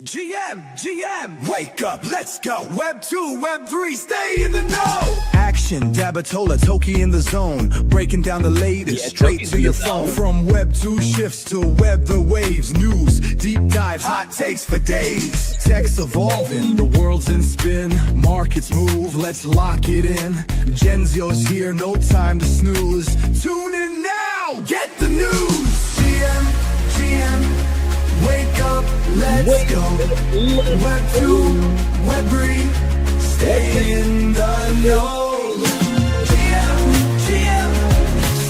GM, wake up, let's go. Web 2, Web 3, stay in the know. Action, Dabatola, Toki in the zone. Breaking down the latest, straight to your phone. From Web 2 shifts to Web the waves. News, deep dives, hot takes for days. Tech's evolving, the world's in spin. Markets move, let's lock it in. Genzio's here, no time to snooze. Tune in now, get the news. GM. Wake up, let's go. Web 2, Web 3, stay in the know. GM,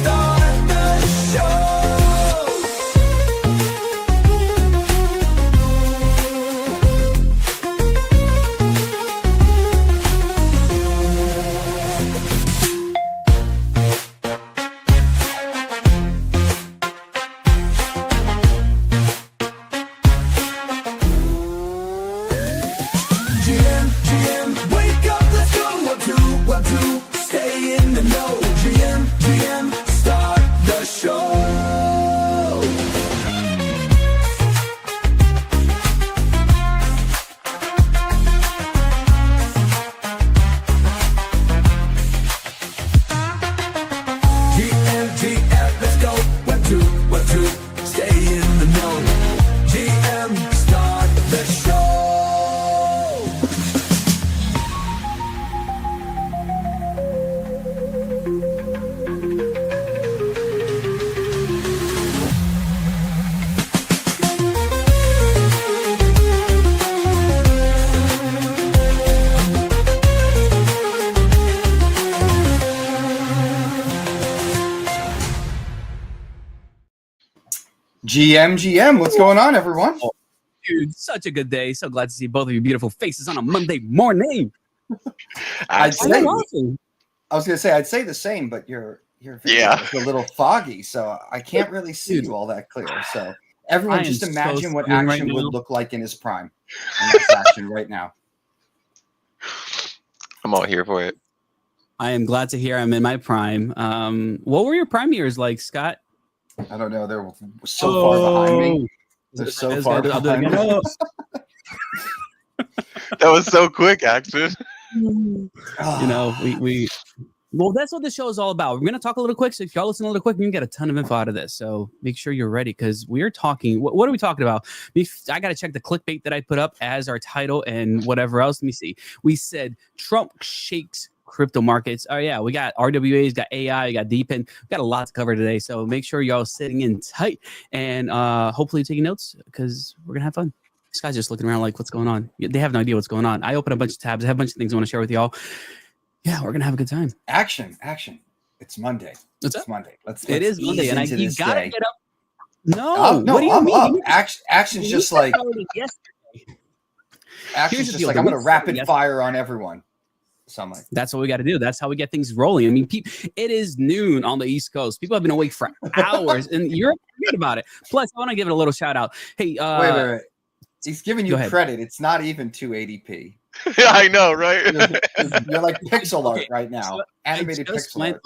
start the show. GM, wake up, let's go. Web 2, stay in the know. GM, start the show. GM, let's go. Web 2, stay in the know. GM, start the show. GM, what's going on, everyone? Dude, such a good day. So glad to see both of your beautiful faces on a Monday morning. I'd say, awesome. I was gonna say I'd say the same, but your video is a little foggy, so I can't really see you all that clear. So everyone, just imagine what Action would look like in his prime. And that's Action right now. I'm all here for it. I am glad to hear I'm in my prime. What were your prime years like, Scott? I don't know. They're so far behind me. They're so far behind me. That was so quick, Action. You know, well, that's what the show is all about. We're going to talk a little quick. So if y'all listen a little quick, you can get a ton of info out of this. So make sure you're ready because we're talking. What are we talking about? I got to check the clickbait that I put up as our title and whatever else. Let me see. We said Trump shakes crypto markets. Oh yeah, we got RWAs, got AI, we got DePIN. We got a lot to cover today. So make sure y'all sitting in tight and hopefully taking notes because we're going to have fun. This guy's just looking around like, what's going on? They have no idea what's going on. I open a bunch of tabs. I have a bunch of things I want to share with y'all. Yeah, we're gonna have a good time. Action! It's Monday. It's Monday. Let's it is Monday, and you gotta get up. No, what do you mean? Up. Action's just like Action's just like I'm gonna rapid fire on everyone. So I'm like, that's what we got to do. That's how we get things rolling. I mean, it is noon on the East Coast. People have been awake for hours, and you're forget about it. Plus, I want to give it a little shout out. Hey, wait. He's giving you credit. It's not even 280p. I know, right? You're like pixel art right now. Animated pixel art.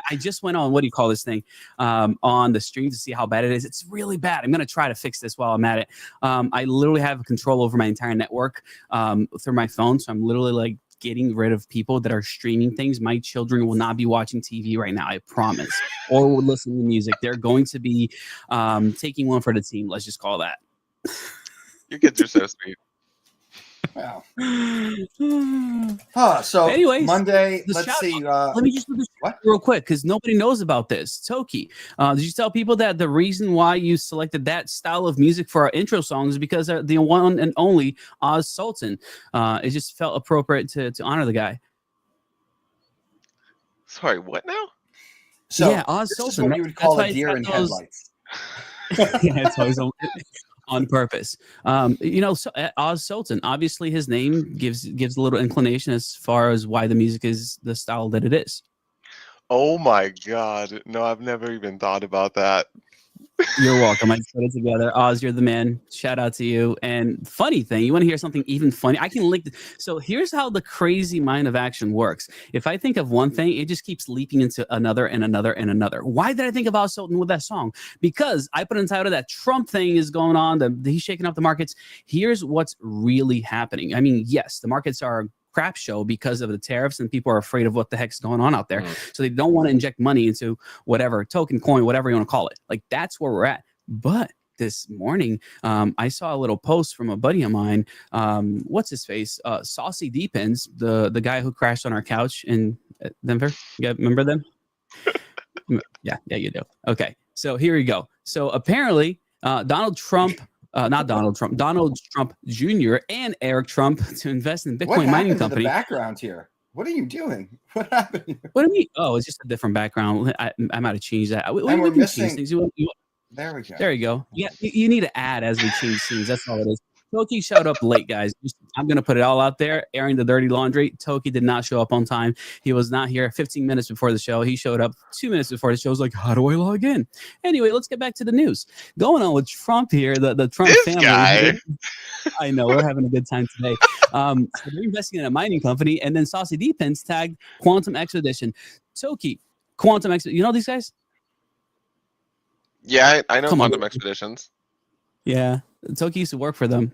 I just went on, what do you call this thing? On the stream to see how bad it is. It's really bad. I'm going to try to fix this while I'm at it. I literally have control over my entire network through my phone. So I'm literally like getting rid of people that are streaming things. My children will not be watching TV right now, I promise, or listening to music. They're going to be taking one for the team. Let's just call that. Your kids are so sweet. Wow. So anyways, Monday, let's see. Let me just do this real quick because nobody knows about this. Toki, did you tell people that the reason why you selected that style of music for our intro songs is because the one and only Oz Sultan? It just felt appropriate to honor the guy. Sorry, what now? So yeah, Oz Sultan. Is what you would call a deer in headlights. Yeah, it's always on purpose. Oz Sultan, obviously his name gives a little inclination as far as why the music is the style that it is. Oh my God. No, I've never even thought about that. You're welcome. I just put it together. Oz, you're the man. Shout out to you. And funny thing, you want to hear something even funny? I can link. So here's how the crazy mind of Action works. If I think of one thing, it just keeps leaping into another and another and another. Why did I think about Sultan with that song? Because I put in the title that Trump thing is going on. He's shaking up the markets. Here's what's really happening. I mean, yes, the markets are crap show because of the tariffs and people are afraid of what the heck's going on out there. So they don't want to inject money into whatever token, coin, whatever you want to call it. Like that's where we're at. But this morning, I saw a little post from a buddy of mine. What's his face? Saucy DePINs, the guy who crashed on our couch in Denver. You guys remember them? Yeah, you do. Okay. So here we go. So apparently Donald Trump Jr. and Eric Trump to invest in Bitcoin mining company. The background here. What are you doing? What happened here? What do you mean? Oh, it's just a different background. I might have changed that. We're missing things. There we go. There you go. Yeah, you need to add as we change scenes. That's all it is. Toki showed up late, guys. I'm going to put it all out there, airing the dirty laundry. Toki did not show up on time. He was not here 15 minutes before the show. He showed up 2 minutes before the show. I was like, how do I log in? Anyway, let's get back to the news. Going on with Trump here, the Trump family. Guy. I know, we're having a good time today. So they're investing in a mining company, and then Saucy DePINs tagged Quantum Expedition. Toki, Quantum Expedition. You know these guys? Yeah, I know Quantum Expeditions. Yeah, Toki used to work for them.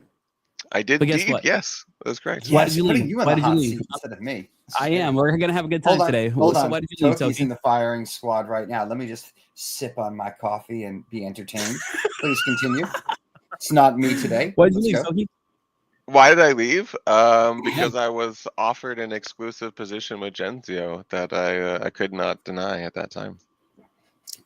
I did indeed, yes. That's correct. Why did you leave? Why did you leave? Instead of me. I am. We're going to have a good time today. Hold on. Why did you leave, Toki's Toki? in the firing squad right now. Let me just sip on my coffee and be entertained. Please continue. It's not me today. Why did you leave, Toki? Why did I leave? Because I was offered an exclusive position with Genzio that I could not deny at that time.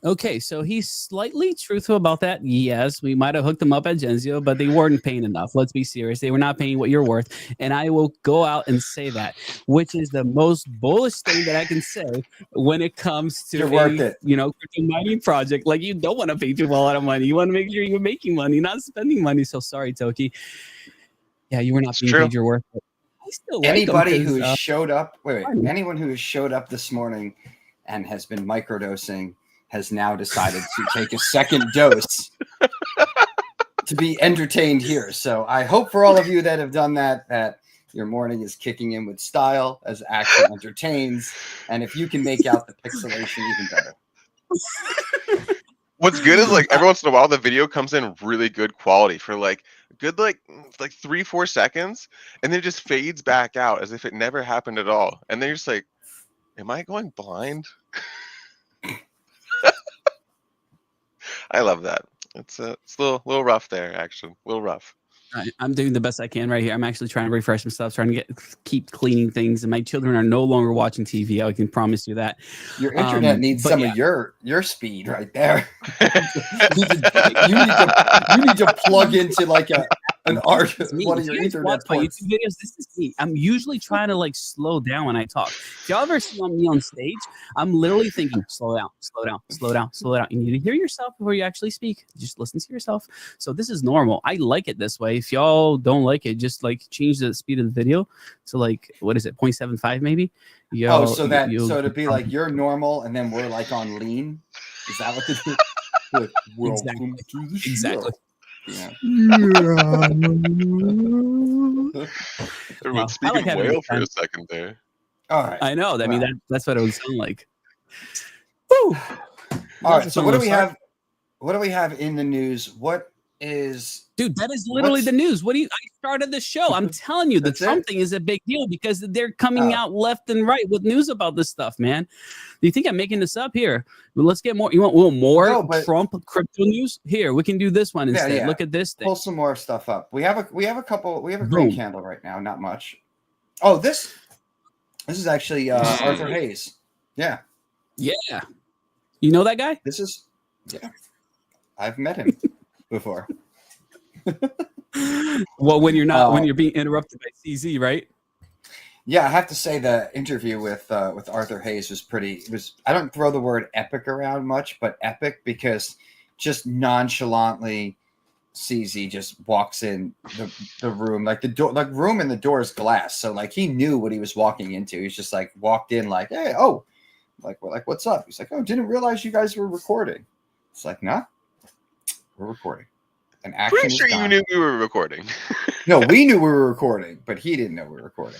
Okay, so he's slightly truthful about that. Yes, we might have hooked him up at Genzio, but they weren't paying enough. Let's be serious. They were not paying what you're worth. And I will go out and say that, which is the most bullish thing that I can say when it comes to crypto mining project. Like, you don't want to pay people a lot of money. You want to make sure you're making money, not spending money. So sorry, Toki. Yeah, you were not being paid your worth. Anybody who has showed up, anyone who has showed up this morning and has been microdosing has now decided to take a second dose to be entertained here. So I hope for all of you that have done that your morning is kicking in with style as Action entertains. And if you can make out the pixelation, even better. What's good is like every once in a while the video comes in really good quality for like 3-4 seconds, and then it just fades back out as if it never happened at all. And then you're just like, am I going blind? I love that. It's a little rough there, Action. A little rough. I'm doing the best I can right here. I'm actually trying to refresh some stuff, trying to keep cleaning things, and my children are no longer watching TV. I can promise you that. Your internet needs some of your speed right there. you need to plug into like an art one of your Ethernet ports. YouTube videos. This is me. I'm usually trying to like slow down when I talk. If y'all ever see me on stage, I'm literally thinking, slow down, slow down, slow down, slow down. You need to hear yourself before you actually speak. Just listen to yourself. So this is normal. I like it this way. If y'all don't like it, just like change the speed of the video to like, what is it, 0.75 maybe? So to be like you're normal and then we're like on lean. Is that what this is? Like, exactly. Yeah. Everyone speaking whale for a second there. All right. I know. I mean, that's what it would sound like. Woo! All right. So what do we have? What do we have in the news? What is? Dude, that is literally the news. I started the show. I'm telling you, the Trump thing is a big deal because they're coming out left and right with news about this stuff, man. Do you think I'm making this up here? Well, let's get more. You want more Trump crypto news? Here, we can do this one instead. Yeah. Look at this thing. Pull some more stuff up. We have a green candle right now. Not much. Oh, this is actually Arthur Hayes. Yeah. Yeah. You know that guy? I've met him before. Well, when you're being interrupted by CZ, right? Yeah, I have to say the interview with Arthur Hayes was I don't throw the word epic around much, but epic because just nonchalantly CZ just walks in the room, like the door, like room and the door is glass. So like he knew what he was walking into. He's just like walked in like, hey, like what's up? He's like, oh, didn't realize you guys were recording. It's like, nah. We're recording. And Action Pretty sure you knew we were recording. No, we knew we were recording, but he didn't know we were recording.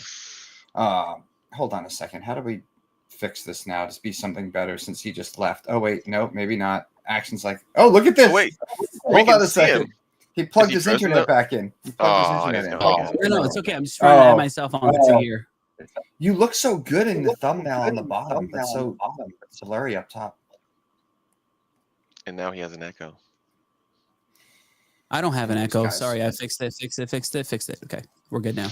Hold on a second. How do we fix this now to be something better since he just left? Oh, wait. No, maybe not. Action's like, oh, look at this. Oh, wait. Hold on a second. He plugged his internet back in. He plugged his internet back in. No, it's okay. I'm just trying to add myself on here. You look so good in the thumbnail on the bottom. That's so blurry up top. And now he has an echo. I don't have an echo. Sorry, I fixed it. Okay, we're good now.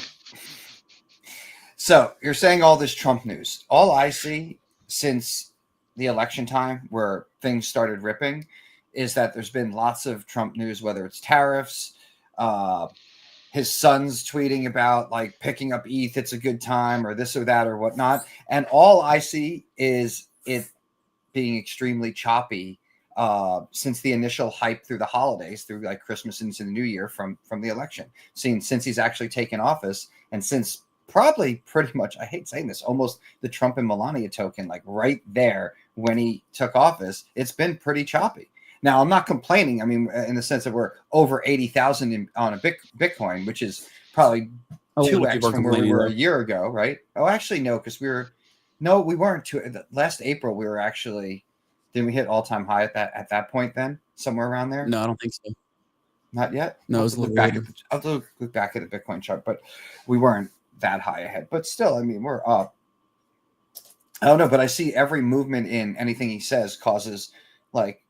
So you're saying all this Trump news. All I see since the election time where things started ripping is that there's been lots of Trump news, whether it's tariffs, his son's tweeting about like picking up ETH, it's a good time, or this or that or whatnot. And all I see is it being extremely choppy since the initial hype through the holidays, through like Christmas into the New Year from the election. Since he's actually taken office, and since probably pretty much, I hate saying this, almost the Trump and Melania token, like right there when he took office, it's been pretty choppy. Now, I'm not complaining. I mean, in the sense that we're over 80,000 on a Bitcoin, which is probably 2x from where we were a year ago, right? Oh, actually, no, because we weren't. Last April, we were actually, didn't we hit all-time high at that point then? Somewhere around there? No, I don't think so. Not yet? No, it was a little later. I'll look back at the Bitcoin chart, but we weren't that high ahead. But still, I mean, we're up. I don't know, but I see every movement in anything he says causes like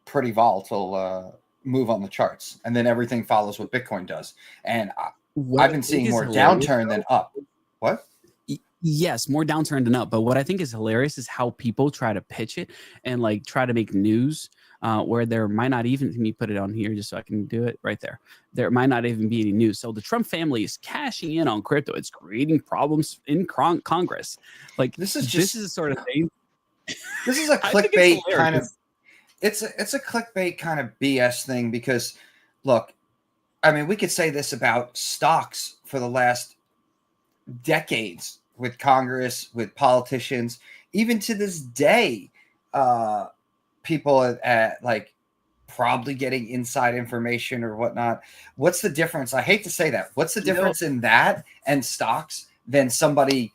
pretty volatile move on the charts, and then everything follows what Bitcoin does. And I've been seeing more downturn than up. What? Yes, more downturn than up. But what I think is hilarious is how people try to pitch it and like try to make news where there might not even, let me put it on here just so I can do it right there. There might not even be any news. So the Trump family is cashing in on crypto. It's creating problems in Congress. Like this is the sort of thing. This is a clickbait kind of. It's a clickbait kind of BS thing because, look, I mean, we could say this about stocks for the last decades with Congress, with politicians, even to this day, people at like probably getting inside information or whatnot. What's the difference? I hate to say that. What's the difference in that and stocks than somebody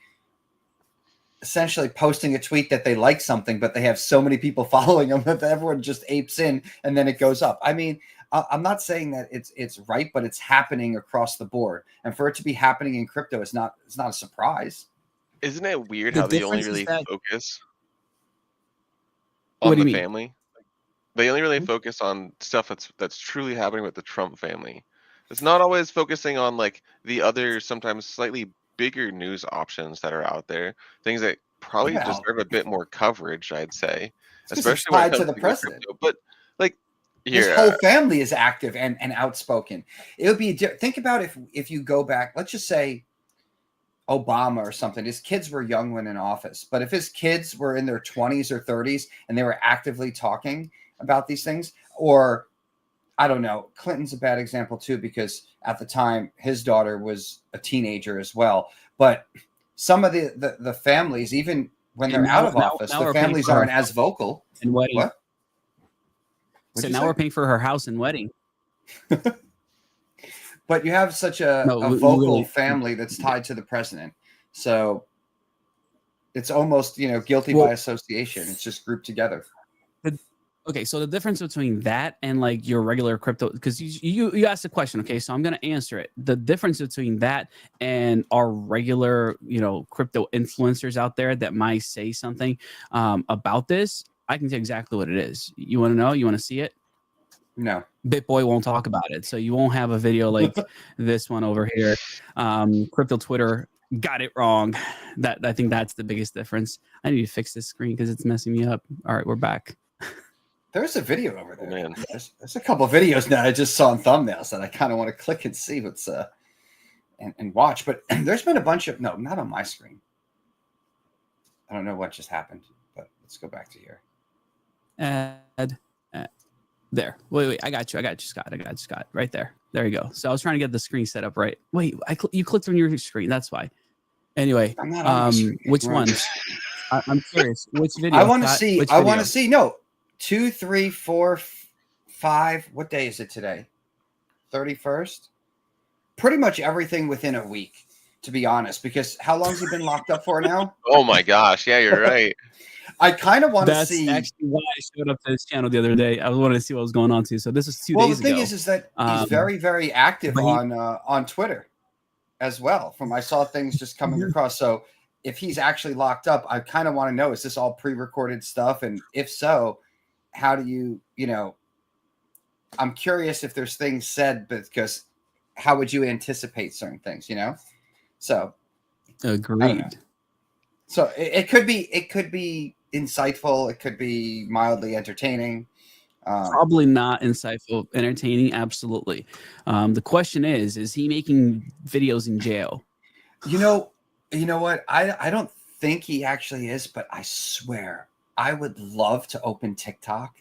essentially posting a tweet that they like something, but they have so many people following them that everyone just apes in and then it goes up? I mean, I'm not saying that it's right, but it's happening across the board. And for it to be happening in crypto, it's not a surprise. Isn't it weird how they only really focus on the family? They only really focus on stuff that's truly happening with the Trump family. It's not always focusing on like the other sometimes slightly bigger news options that are out there, things that probably deserve a bit more coverage, I'd say, especially when it comes to the president. Crypto. But like, his whole family is active and outspoken. It would be think about if you go back, let's just say Obama or something. His kids were young when in office, but if his kids were in their 20s or 30s and they were actively talking about these things, or I don't know, Clinton's a bad example too, because at the time his daughter was a teenager as well. But some of the families, even when they're out of office, the families aren't as vocal. And wedding. What? So now we're paying for her house and wedding. But you have such a vocal family that's tied to the president. So it's almost, guilty by association. It's just grouped together. Okay, so the difference between that and like your regular crypto, because you asked the question, okay, so I'm going to answer it. The difference between that and our regular, crypto influencers out there that might say something about this, I can tell exactly what it is. You want to know? You want to see it? No. BitBoy won't talk about it, so you won't have a video like this one over here. Crypto Twitter got it wrong. I think that's the biggest difference. I need to fix this screen because it's messing me up. All right, we're back. There's a video over there. Man. There's a couple of videos now I just saw on thumbnails that I kind of want to click and see what's and watch. But there's been a bunch of not on my screen. I don't know what just happened, but let's go back to here. There. Wait. I got you, Scott. Right there. There you go. So I was trying to get the screen set up right. Wait, you clicked on your screen. That's why. Anyway, which one? I'm curious. Which video? I want to see. No. 2, 3, 4, 5. What day is it today? 31st. Pretty much everything within a week, to be honest. Because how long has he been locked up for now? Oh my gosh! Yeah, you're right. I kind of want to see. That's actually why I showed up to this channel the other day. I wanted to see what was going on too. So this was 2 days ago. Well, the thing is that he's very, very active on Twitter as well. From I saw things just coming across. So if he's actually locked up, I kind of want to know, is this all pre-recorded stuff? And if so, how do you know, I'm curious if there's things said, because how would you anticipate certain things, you know? So agreed. So it could be insightful. It could be mildly entertaining. Probably not insightful, entertaining. Absolutely. The question is he making videos in jail? You know what? I don't think he actually is, but I swear I would love to open TikTok.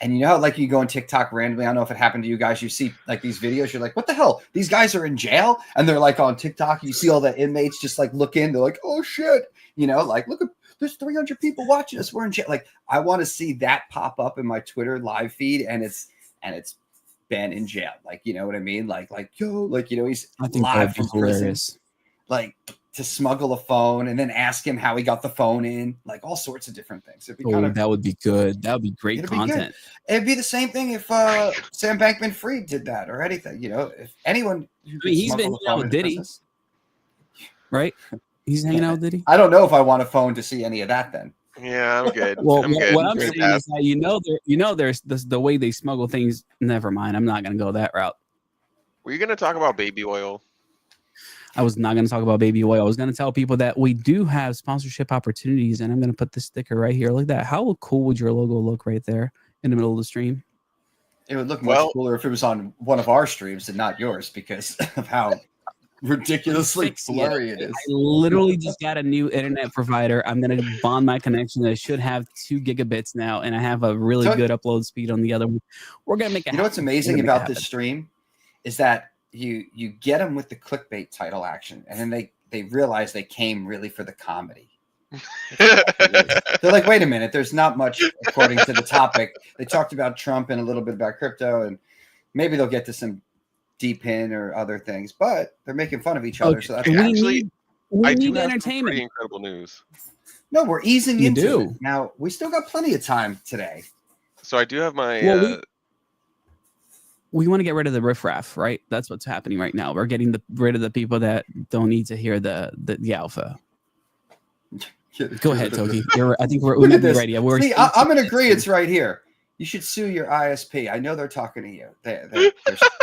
And you know how like you go on TikTok randomly? I don't know if it happened to you guys. You see like these videos, you're like, what the hell? These guys are in jail? And they're like on TikTok. You see all the inmates just like look in. They're like, oh shit. You know, like, look, there's 300 people watching us. We're in jail. Like, I want to see that pop up in my Twitter live feed. And it's Ben in jail. Like, you know what I mean? Like, yo, like, you know, he's live from prison. Like, to smuggle a phone and then ask him how he got the phone in, like all sorts of different things. It'd be that would be good. That would be great content. It'd be the same thing if Sam Bankman-Fried did that or anything. You know, if anyone, he's been hanging out with Diddy, right? He's hanging out with Diddy. I don't know if I want a phone to see any of that. Then, yeah, I'm good. Well, I'm good. What I'm saying is that there's the way they smuggle things. Never mind. I'm not gonna go that route. Were you gonna talk about baby oil? I was not going to talk about baby oil. I was going to tell people that we do have sponsorship opportunities, and I'm going to put this sticker right here. Look at that. How cool would your logo look right there in the middle of the stream? It would look much cooler if it was on one of our streams and not yours because of how ridiculously blurry it is. I literally just got a new internet provider. I'm going to bond my connection. I should have 2 gigabits now, and I have a really good upload speed on the other one. We're going to make it happen. You know what's amazing about this stream is that you get them with the clickbait title Action, and then they realize they came really for the comedy. They're like, wait a minute, there's not much according to the topic. They talked about Trump and a little bit about crypto, and maybe they'll get to some DePIN or other things, but they're making fun of each other. So that's we need have entertainment. Pretty incredible news. No, we're easing into it. Now we still got plenty of time today. So I do have my we want to get rid of the riffraff, right? That's what's happening right now. We're getting rid of the people that don't need to hear the alpha. Go ahead, Toki. I think we're ready. I'm in agreement right here. You should sue your ISP. I know they're talking to you. They're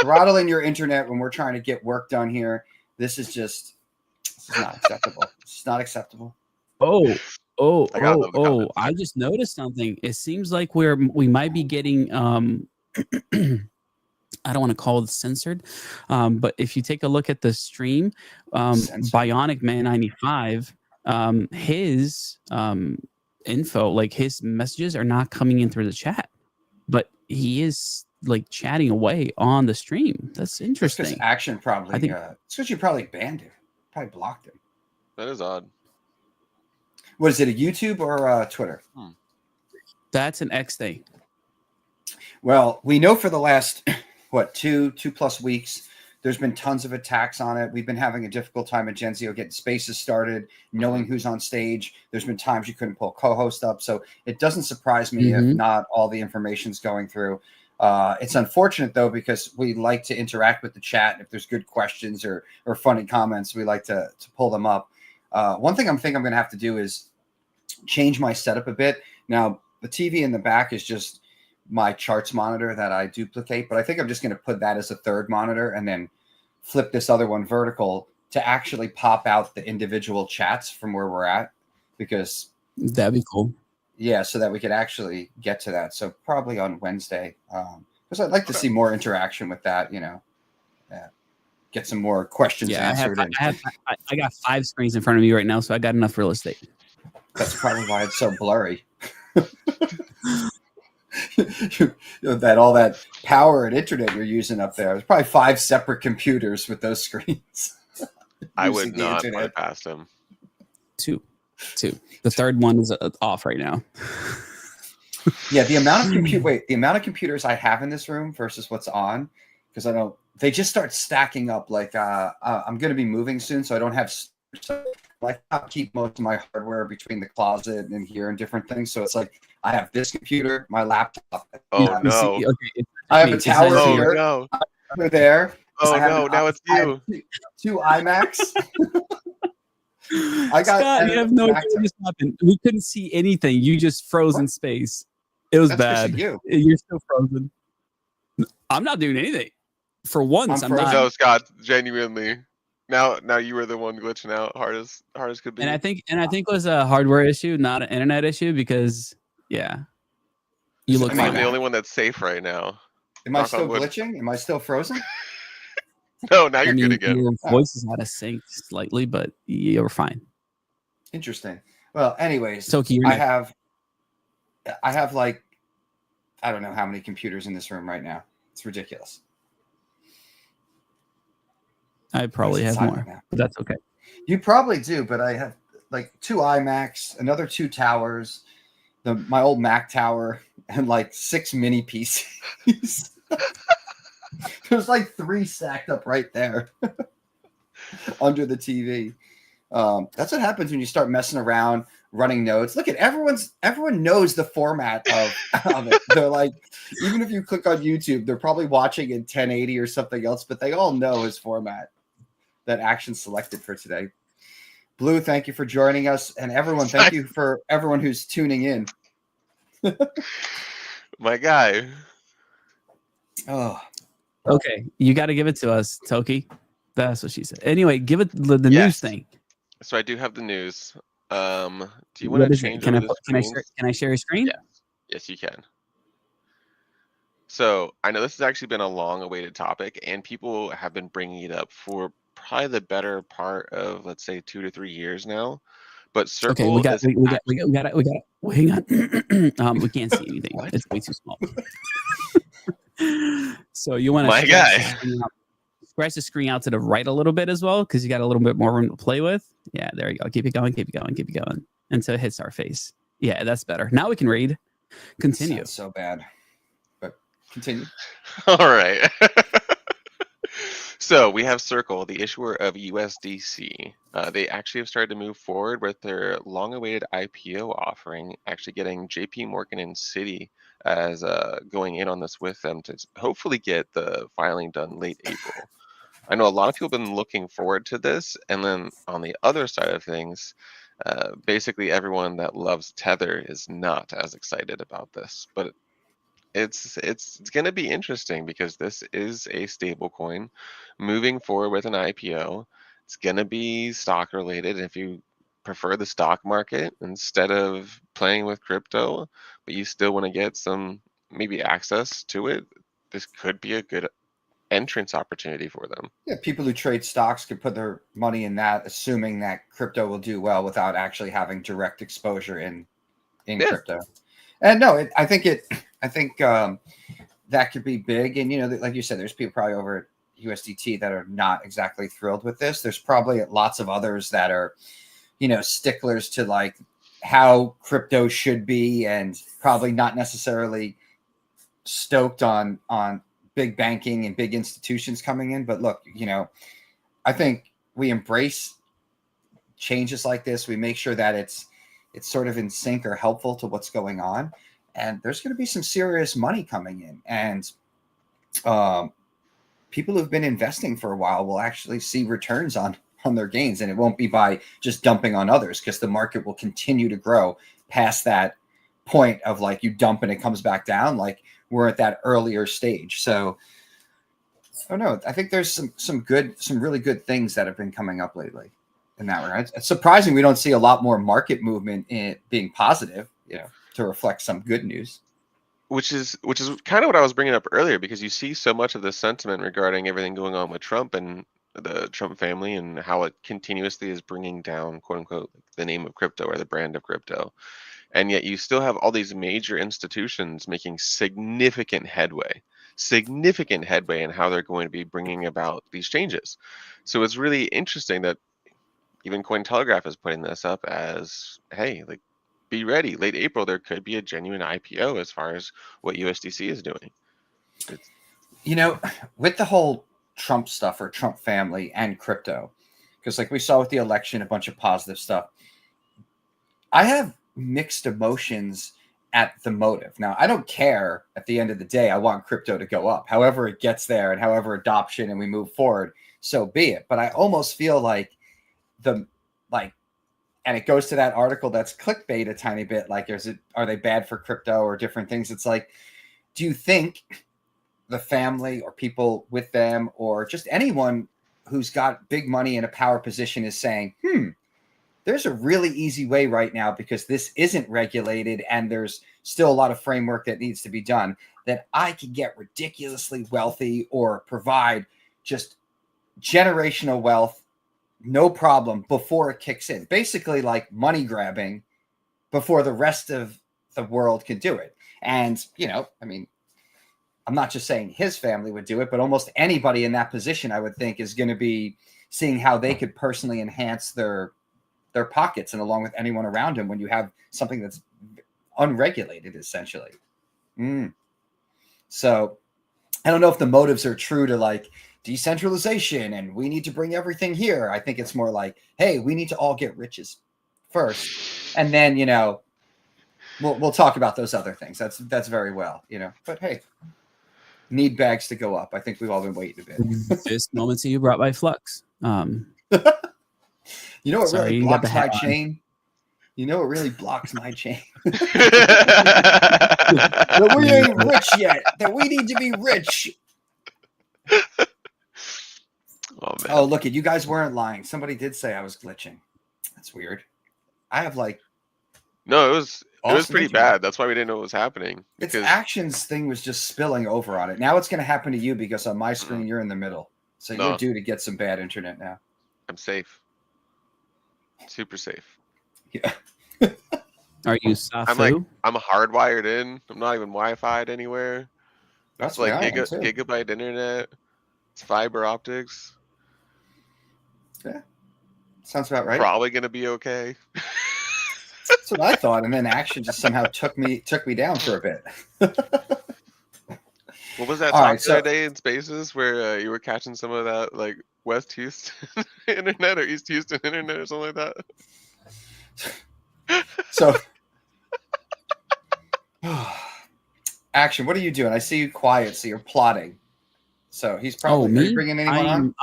throttling your internet when we're trying to get work done here. This is not acceptable. It's not acceptable. I just noticed something. It seems like we might be getting I don't want to call it censored, but if you take a look at the stream, Bionic Man 95, his info, like his messages, are not coming in through the chat, but he is like chatting away on the stream. That's interesting. Because Action probably, it's because you probably banned him, probably blocked him. That is odd. What is it? A YouTube or Twitter? That's an X thing. Well, we know for the last 2+ weeks, there's been tons of attacks on it. We've been having a difficult time at Genzio getting spaces started, knowing who's on stage. There's been times you couldn't pull co-host up. So it doesn't surprise me if not all the information's going through. It's unfortunate, though, because we like to interact with the chat. If there's good questions or funny comments, we like to pull them up. One thing I'm going to have to do is change my setup a bit. Now, the TV in the back is just my charts monitor that I duplicate, but I think I'm just going to put that as a third monitor and then flip this other one vertical to actually pop out the individual chats from where we're at, because that'd be cool. Yeah, so that we could actually get to that. So probably on Wednesday, because I'd like to see more interaction with that, get some more questions answered. I got 5 screens in front of me right now, so I got enough real estate. That's probably why it's so blurry. That all that power and internet you're using up there. There's probably 5 separate computers with those screens. I would not put it past them. 2. The third one is off right now. Yeah, the amount of the amount of computers I have in this room versus what's on, because I don't. They just start stacking up. Like I'm going to be moving soon, so I don't have. So I keep most of my hardware between the closet and here and different things. So it's like I have this computer, my laptop. Oh no! I have a tower here. No! Over there. Oh no! Now it's you. Two iMacs. I got. Scott, you have no idea what just happened. We couldn't see anything. You just froze in space. It was bad. You're still frozen. I'm not doing anything. For once, I'm not. No, Scott, genuinely. Now you were the one glitching out hard as could be. And I think it was a hardware issue, not an internet issue, because you look. I'm the only one that's safe right now. Am I still glitching? Am I still frozen? No, now you're good again. Your voice is out of sync slightly, but you're fine. Interesting. Well, anyways, Toki, I have like I don't know how many computers in this room right now. It's ridiculous. I probably have more, but that's okay. You probably do, but I have like 2 iMacs, another 2 towers, my old Mac tower, and like 6 mini PCs. There's like 3 stacked up right there under the TV. That's what happens when you start messing around, running nodes. Look at everyone knows the format of it. They're like, even if you click on YouTube, they're probably watching in 1080 or something else, but they all know his format that Action selected for today. Blue, thank you for joining us. And everyone, thank you for everyone who's tuning in. My guy. Oh. Okay, you got to give it to us, Toki. That's what she said. Anyway, give it the news thing. So I do have the news. Do you want to change? Can I share your screen? Yes, you can. So I know this has actually been a long-awaited topic, and people have been bringing it up for probably the better part of, let's say, 2 to 3 years now. But Circle. Okay, we got it. Well, hang on. We can't see anything. It's way too small. So you want to scratch the screen out to the right a little bit as well, because you got a little bit more room to play with. Yeah, there you go. Keep it going until it hits our face. Yeah, that's better. Now we can read. Continue. Sounds so bad, but continue. All right. So we have Circle, the issuer of USDC. They actually have started to move forward with their long-awaited IPO offering, actually getting JP Morgan and Citi as going in on this with them to hopefully get the filing done late April. I know a lot of people have been looking forward to this, and then on the other side of things, basically everyone that loves Tether is not as excited about this, but it's going to be interesting because this is a stable coin moving forward with an IPO. It's going to be stock related. If you prefer the stock market instead of playing with crypto, but you still want to get some maybe access to it, this could be a good entrance opportunity for them. Yeah, people who trade stocks could put their money in that, assuming that crypto will do well without actually having direct exposure in crypto. And no, I think that could be big. And like you said, there's people probably over at USDT that are not exactly thrilled with this. There's probably lots of others that are, sticklers to like how crypto should be, and probably not necessarily stoked on big banking and big institutions coming in. But look, I think we embrace changes like this. We make sure that it's sort of in sync or helpful to what's going on. And there's going to be some serious money coming in. And people who've been investing for a while will actually see returns on their gains. And it won't be by just dumping on others, because the market will continue to grow past that point of like you dump and it comes back down. Like we're at that earlier stage. So I don't know. I think there's some really good things that have been coming up lately in that regard. It's surprising we don't see a lot more market movement in it being positive, to reflect some good news. Which is kind of what I was bringing up earlier, because you see so much of the sentiment regarding everything going on with Trump and the Trump family, and how it continuously is bringing down, quote unquote, the name of crypto or the brand of crypto. And yet you still have all these major institutions making significant headway in how they're going to be bringing about these changes. So it's really interesting that even Cointelegraph is putting this up as, hey, like, be ready. Late April, there could be a genuine IPO as far as what USDC is doing. You know, with the whole Trump stuff or Trump family and crypto, because like we saw with the election, a bunch of positive stuff. I have mixed emotions at the motive. Now, I don't care at the end of the day. I want crypto to go up. However it gets there and however adoption and we move forward, so be it. But I almost feel like and it goes to that article that's clickbait a tiny bit. Like, are they bad for crypto or different things? It's like, do you think the family or people with them or just anyone who's got big money in a power position is saying, there's a really easy way right now because this isn't regulated and there's still a lot of framework that needs to be done, that I could get ridiculously wealthy or provide just generational wealth, no problem, before it kicks in. Basically like money grabbing before the rest of the world can do it. And, you know, I mean, I'm not just saying his family would do it, but almost anybody in that position, I would think, is going to be seeing how they could personally enhance their pockets and along with anyone around him when you have something that's unregulated, essentially. So I don't know if the motives are true to like decentralization and we need to bring everything here. I think it's more like, hey, we need to all get riches first. And then, you know, we'll talk about those other things. That's very well, you know, but hey, need bags to go up. I think we've all been waiting a bit. This moment to you brought by Flux. You know what really blocks my chain? You know what really blocks my chain? That we ain't rich yet. That we need to be rich. Oh, look it. You guys weren't lying. Somebody did say I was glitching. That's weird. I have like... No, it was pretty bad. That's why we didn't know what was happening. Its Action's thing was just spilling over on it. Now it's going to happen to you because on my screen, you're in the middle. So you're due to get some bad internet now. I'm safe. Super safe. Yeah. Are you Safu? I'm hardwired in. I'm not even Wi-Fi'd anywhere. That's like gigabyte internet. It's fiber optics. Yeah. Sounds about right. Probably gonna be okay. That's what I thought, and then Action just somehow took me down for a bit. What was that talk the other day in Spaces where you were catching some of that like West Houston internet or East Houston internet or something like that? So, Action, what are you doing? I see you quiet, so you're plotting. So he's probably are you bringing anyone on?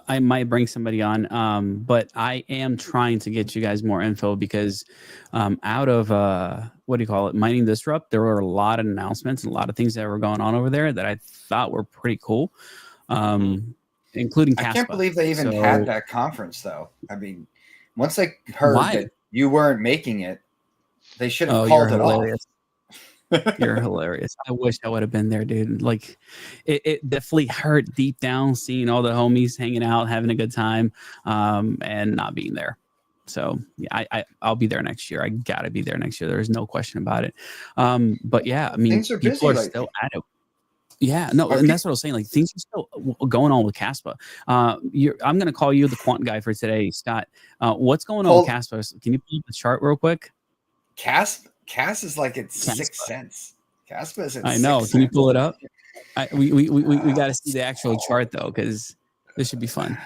I might bring somebody on, but I am trying to get you guys more info because out of what do you call it, Mining Disrupt, there were a lot of announcements and a lot of things that were going on over there that I thought were pretty cool, including Kaspa. I can't believe they even had that conference, though. I mean, once they heard that you weren't making it, they should have called it off. You're hilarious. I wish I would have been there, dude. Like, it definitely hurt deep down seeing all the homies hanging out, having a good time, and not being there. So yeah, I'll be there next year. I gotta be there next year. There's no question about it. But yeah, I mean, things are busy, people are still at it. Yeah, no, and that's what I was saying. Like, things are still going on with Kaspa. I'm gonna call you the quant guy for today, Scott. What's going on with Kaspa? Can you pull up the chart real quick? Cas is like at 6 cents. Kaspa is at I know. 6 Can you cents. pull it up? We got to see the actual chart though, because this should be fun.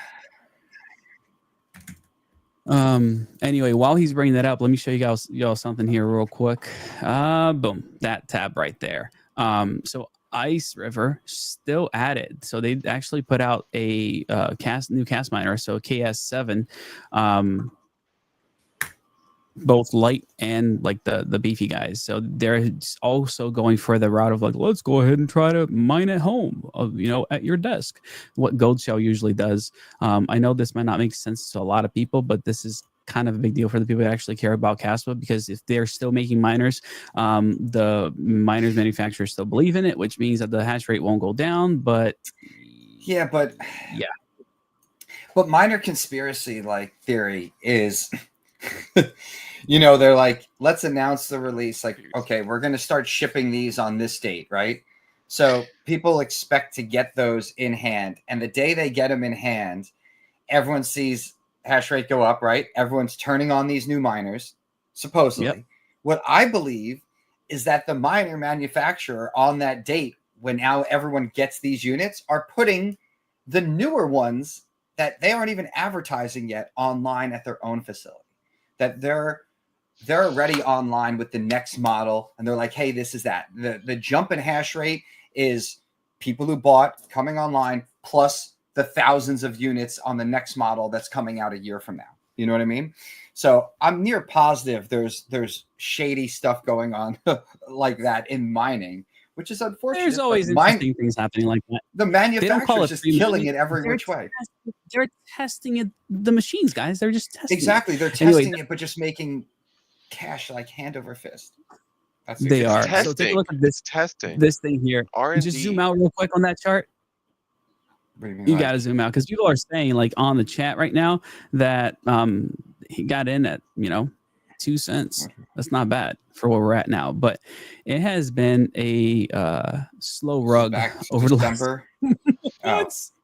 Anyway, while he's bringing that up, let me show you guys something here real quick. Boom, that tab right there. So Ice River still at it. So they actually put out a new cast miner, so KS7. Both light and like the beefy guys. So they're also going for the route of like, let's go ahead and try to mine at home, at your desk. What Gold Shell usually does. I know this might not make sense to a lot of people, but this is kind of a big deal for the people that actually care about Kaspa, because if they're still making miners, the miners manufacturers still believe in it, which means that the hash rate won't go down. But but miner conspiracy theory is they're like, let's announce the release. Like, okay, we're going to start shipping these on this date, right? So people expect to get those in hand. And the day they get them in hand, everyone sees hash rate go up, right? Everyone's turning on these new miners. supposedly. Yep. What I believe is that the miner manufacturer on that date, when now everyone gets these units, are putting the newer ones that they aren't even advertising yet online at their own facility. That they're already online with the next model, and they're like, hey, this is that. The jump in hash rate is people who bought coming online plus the thousands of units on the next model that's coming out a year from now. You know what I mean? So I'm near positive there's shady stuff going on like that in mining, which is unfortunate. There's always interesting things happening like that. The manufacturer's just killing it every which way. They're testing it, the machines, guys. They're just testing exactly. They're testing it, but just making cash like hand over fist. That's they are. Testing. So take a look at this testing. This thing here. R&D. Just zoom out real quick on that chart. You got to zoom out because people are saying like on the chat right now that he got in at 2 cents. That's not bad for where we're at now, but it has been a slow rug over December. the last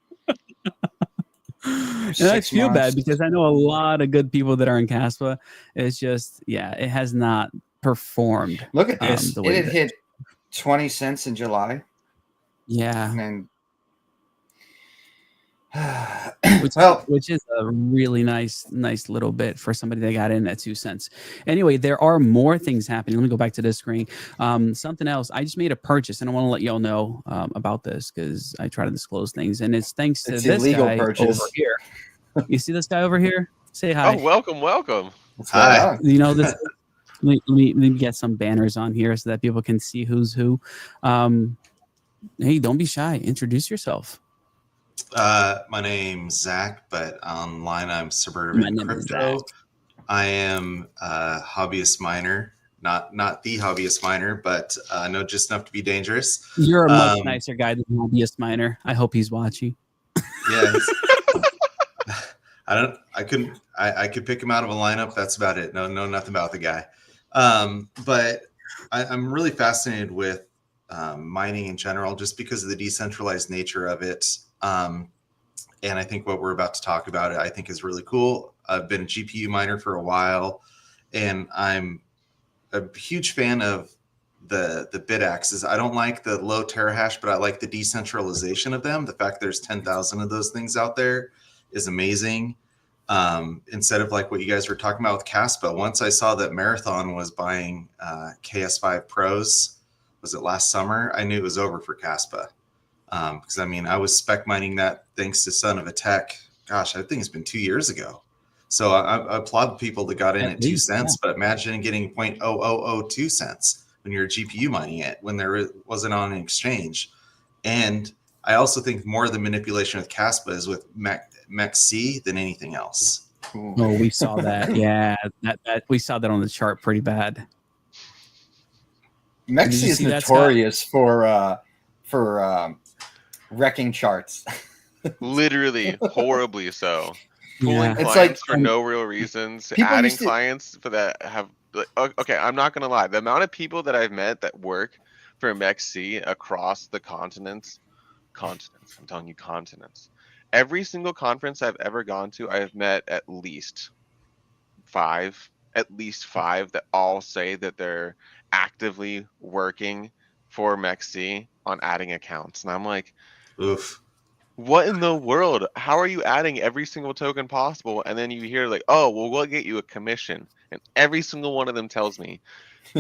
and I feel bad because I know a lot of good people that are in Kaspa. It's just, it has not performed. Look at this. It had hit 20 cents in July. Yeah. And then, which is a really nice little bit for somebody that got in at 2 cents. Anyway, there are more things happening. Let me go back to this screen. Something else. I just made a purchase, and I want to let y'all know about this because I try to disclose things, and it's thanks to this guy purchase. over here. You see this guy over here? Say hi. Oh, welcome. Hi. This. Let me get some banners on here so that people can see who's who. Hey, don't be shy. Introduce yourself. My name's Zach, but online I'm Suburban Crypto. I am a hobbyist miner, not the hobbyist miner, but I know just enough to be dangerous. You're a much nicer guy than the hobbyist miner. I hope he's watching. Yeah, I could pick him out of a lineup. That's about it. No, nothing about the guy. But I'm really fascinated with mining in general, just because of the decentralized nature of it. And I think what we're about to talk about, I think is really cool. I've been a GPU miner for a while, and I'm a huge fan of the bit axes. I don't like the low terahash, but I like the decentralization of them. The fact there's 10,000 of those things out there is amazing. Instead of like what you guys were talking about with Kaspa, once I saw that Marathon was buying KS5 Pros, was it last summer? I knew it was over for Kaspa. Because I was spec mining that thanks to Son of a Tech. Gosh, I think it's been 2 years ago. So I applaud the people that got in at 2 cents, but imagine getting 0.0002 cents when you're GPU mining it, when there wasn't on an exchange. And I also think more of the manipulation with Kaspa is with MEXC than anything else. Oh, we saw that. Yeah, that we saw that on the chart pretty bad. MEXC is notorious for wrecking charts. Literally horribly so. Yeah. Pulling clients for no real reasons, adding clients for that have okay, I'm not gonna lie. The amount of people that I've met that work for MEXC across the continents, I'm telling you, continents. Every single conference I've ever gone to, I have met at least five that all say that they're actively working for MEXC on adding accounts. And I'm like, oof. What in the world? How are you adding every single token possible? And then you hear like, oh, well, we'll get you a commission. And every single one of them tells me,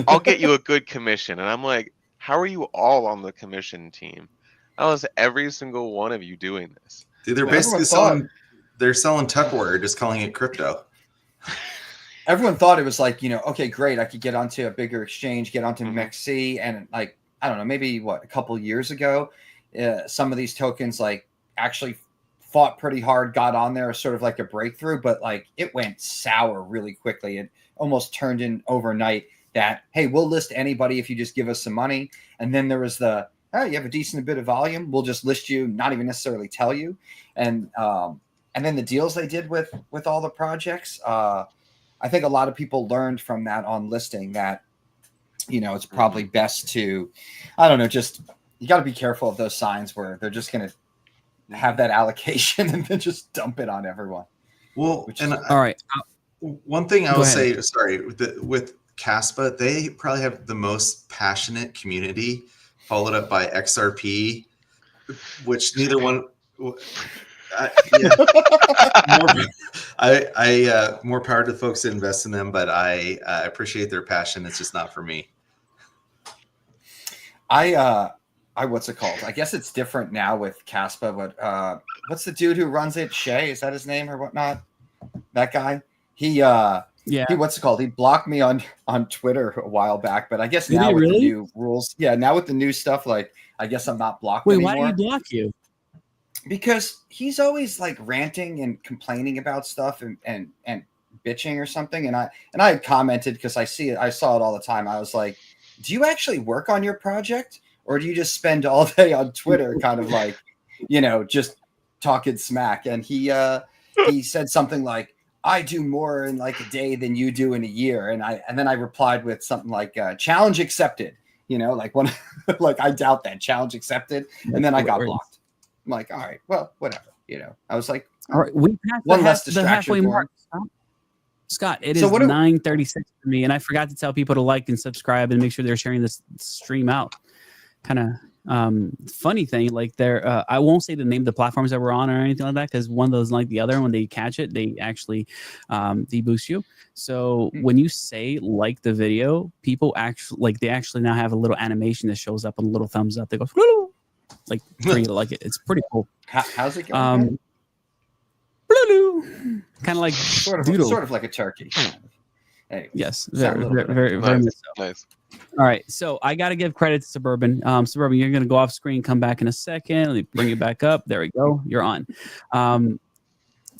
I'll get you a good commission. And I'm like, how are you all on the commission team? How is every single one of you doing this? Dude, they're basically selling Tupperware, just calling it crypto. Everyone thought it was like, okay, great. I could get onto a bigger exchange, get onto MEXC. And like, I don't know, maybe a couple years ago, some of these tokens like actually fought pretty hard, got on there, sort of like a breakthrough, but like it went sour really quickly. It almost turned in overnight that, hey, we'll list anybody if you just give us some money. And then there was you have a decent bit of volume, we'll just list you, not even necessarily tell you. And then the deals they did with all the projects, I think a lot of people learned from that on listing that, it's probably best to, I don't know, just you got to be careful of those signs where they're just going to have that allocation and then just dump it on everyone. Well, all right. One thing I Go will ahead. say, sorry, with Kaspa, they probably have the most passionate community, followed up by XRP, which neither one. Yeah, more power to folks that invest in them, but I appreciate their passion. It's just not for me. What's it called? I guess it's different now with Kaspa, but what's the dude who runs it? Shay, is that his name or whatnot? That guy? He what's it called? He blocked me on Twitter a while back, but I guess now with the new rules, now with the new stuff, like I guess I'm not blocked anymore. Why did he block you? Because he's always like ranting and complaining about stuff and bitching or something. And I had commented because I saw it all the time. I was like, do you actually work on your project, or do you just spend all day on Twitter kind of like, just talking smack? And he said something like, I do more in like a day than you do in a year. And then I replied with something like challenge accepted, like one, like I doubt that, challenge accepted. And then I got blocked. I'm like, all right, well, whatever. I was like, all right, we passed the halfway mark. Scott, it is 9:36 for me, and I forgot to tell people to like and subscribe and make sure they're sharing this stream out. Kind of funny thing, like I won't say the name of the platforms that we're on or anything like that, because one of those like the other. When they catch it, they actually deboost you. So when you say like the video, people actually now have a little animation that shows up, a little thumbs up. They go like for you to like it. It's pretty cool. How's it going? Kind of like sort of like a turkey. Anyway, yes, very nice. Nice. All right, so I got to give credit to Suburban. Suburban, you're going to go off screen, come back in a second. Let me bring you back up. There we go. You're on. I'm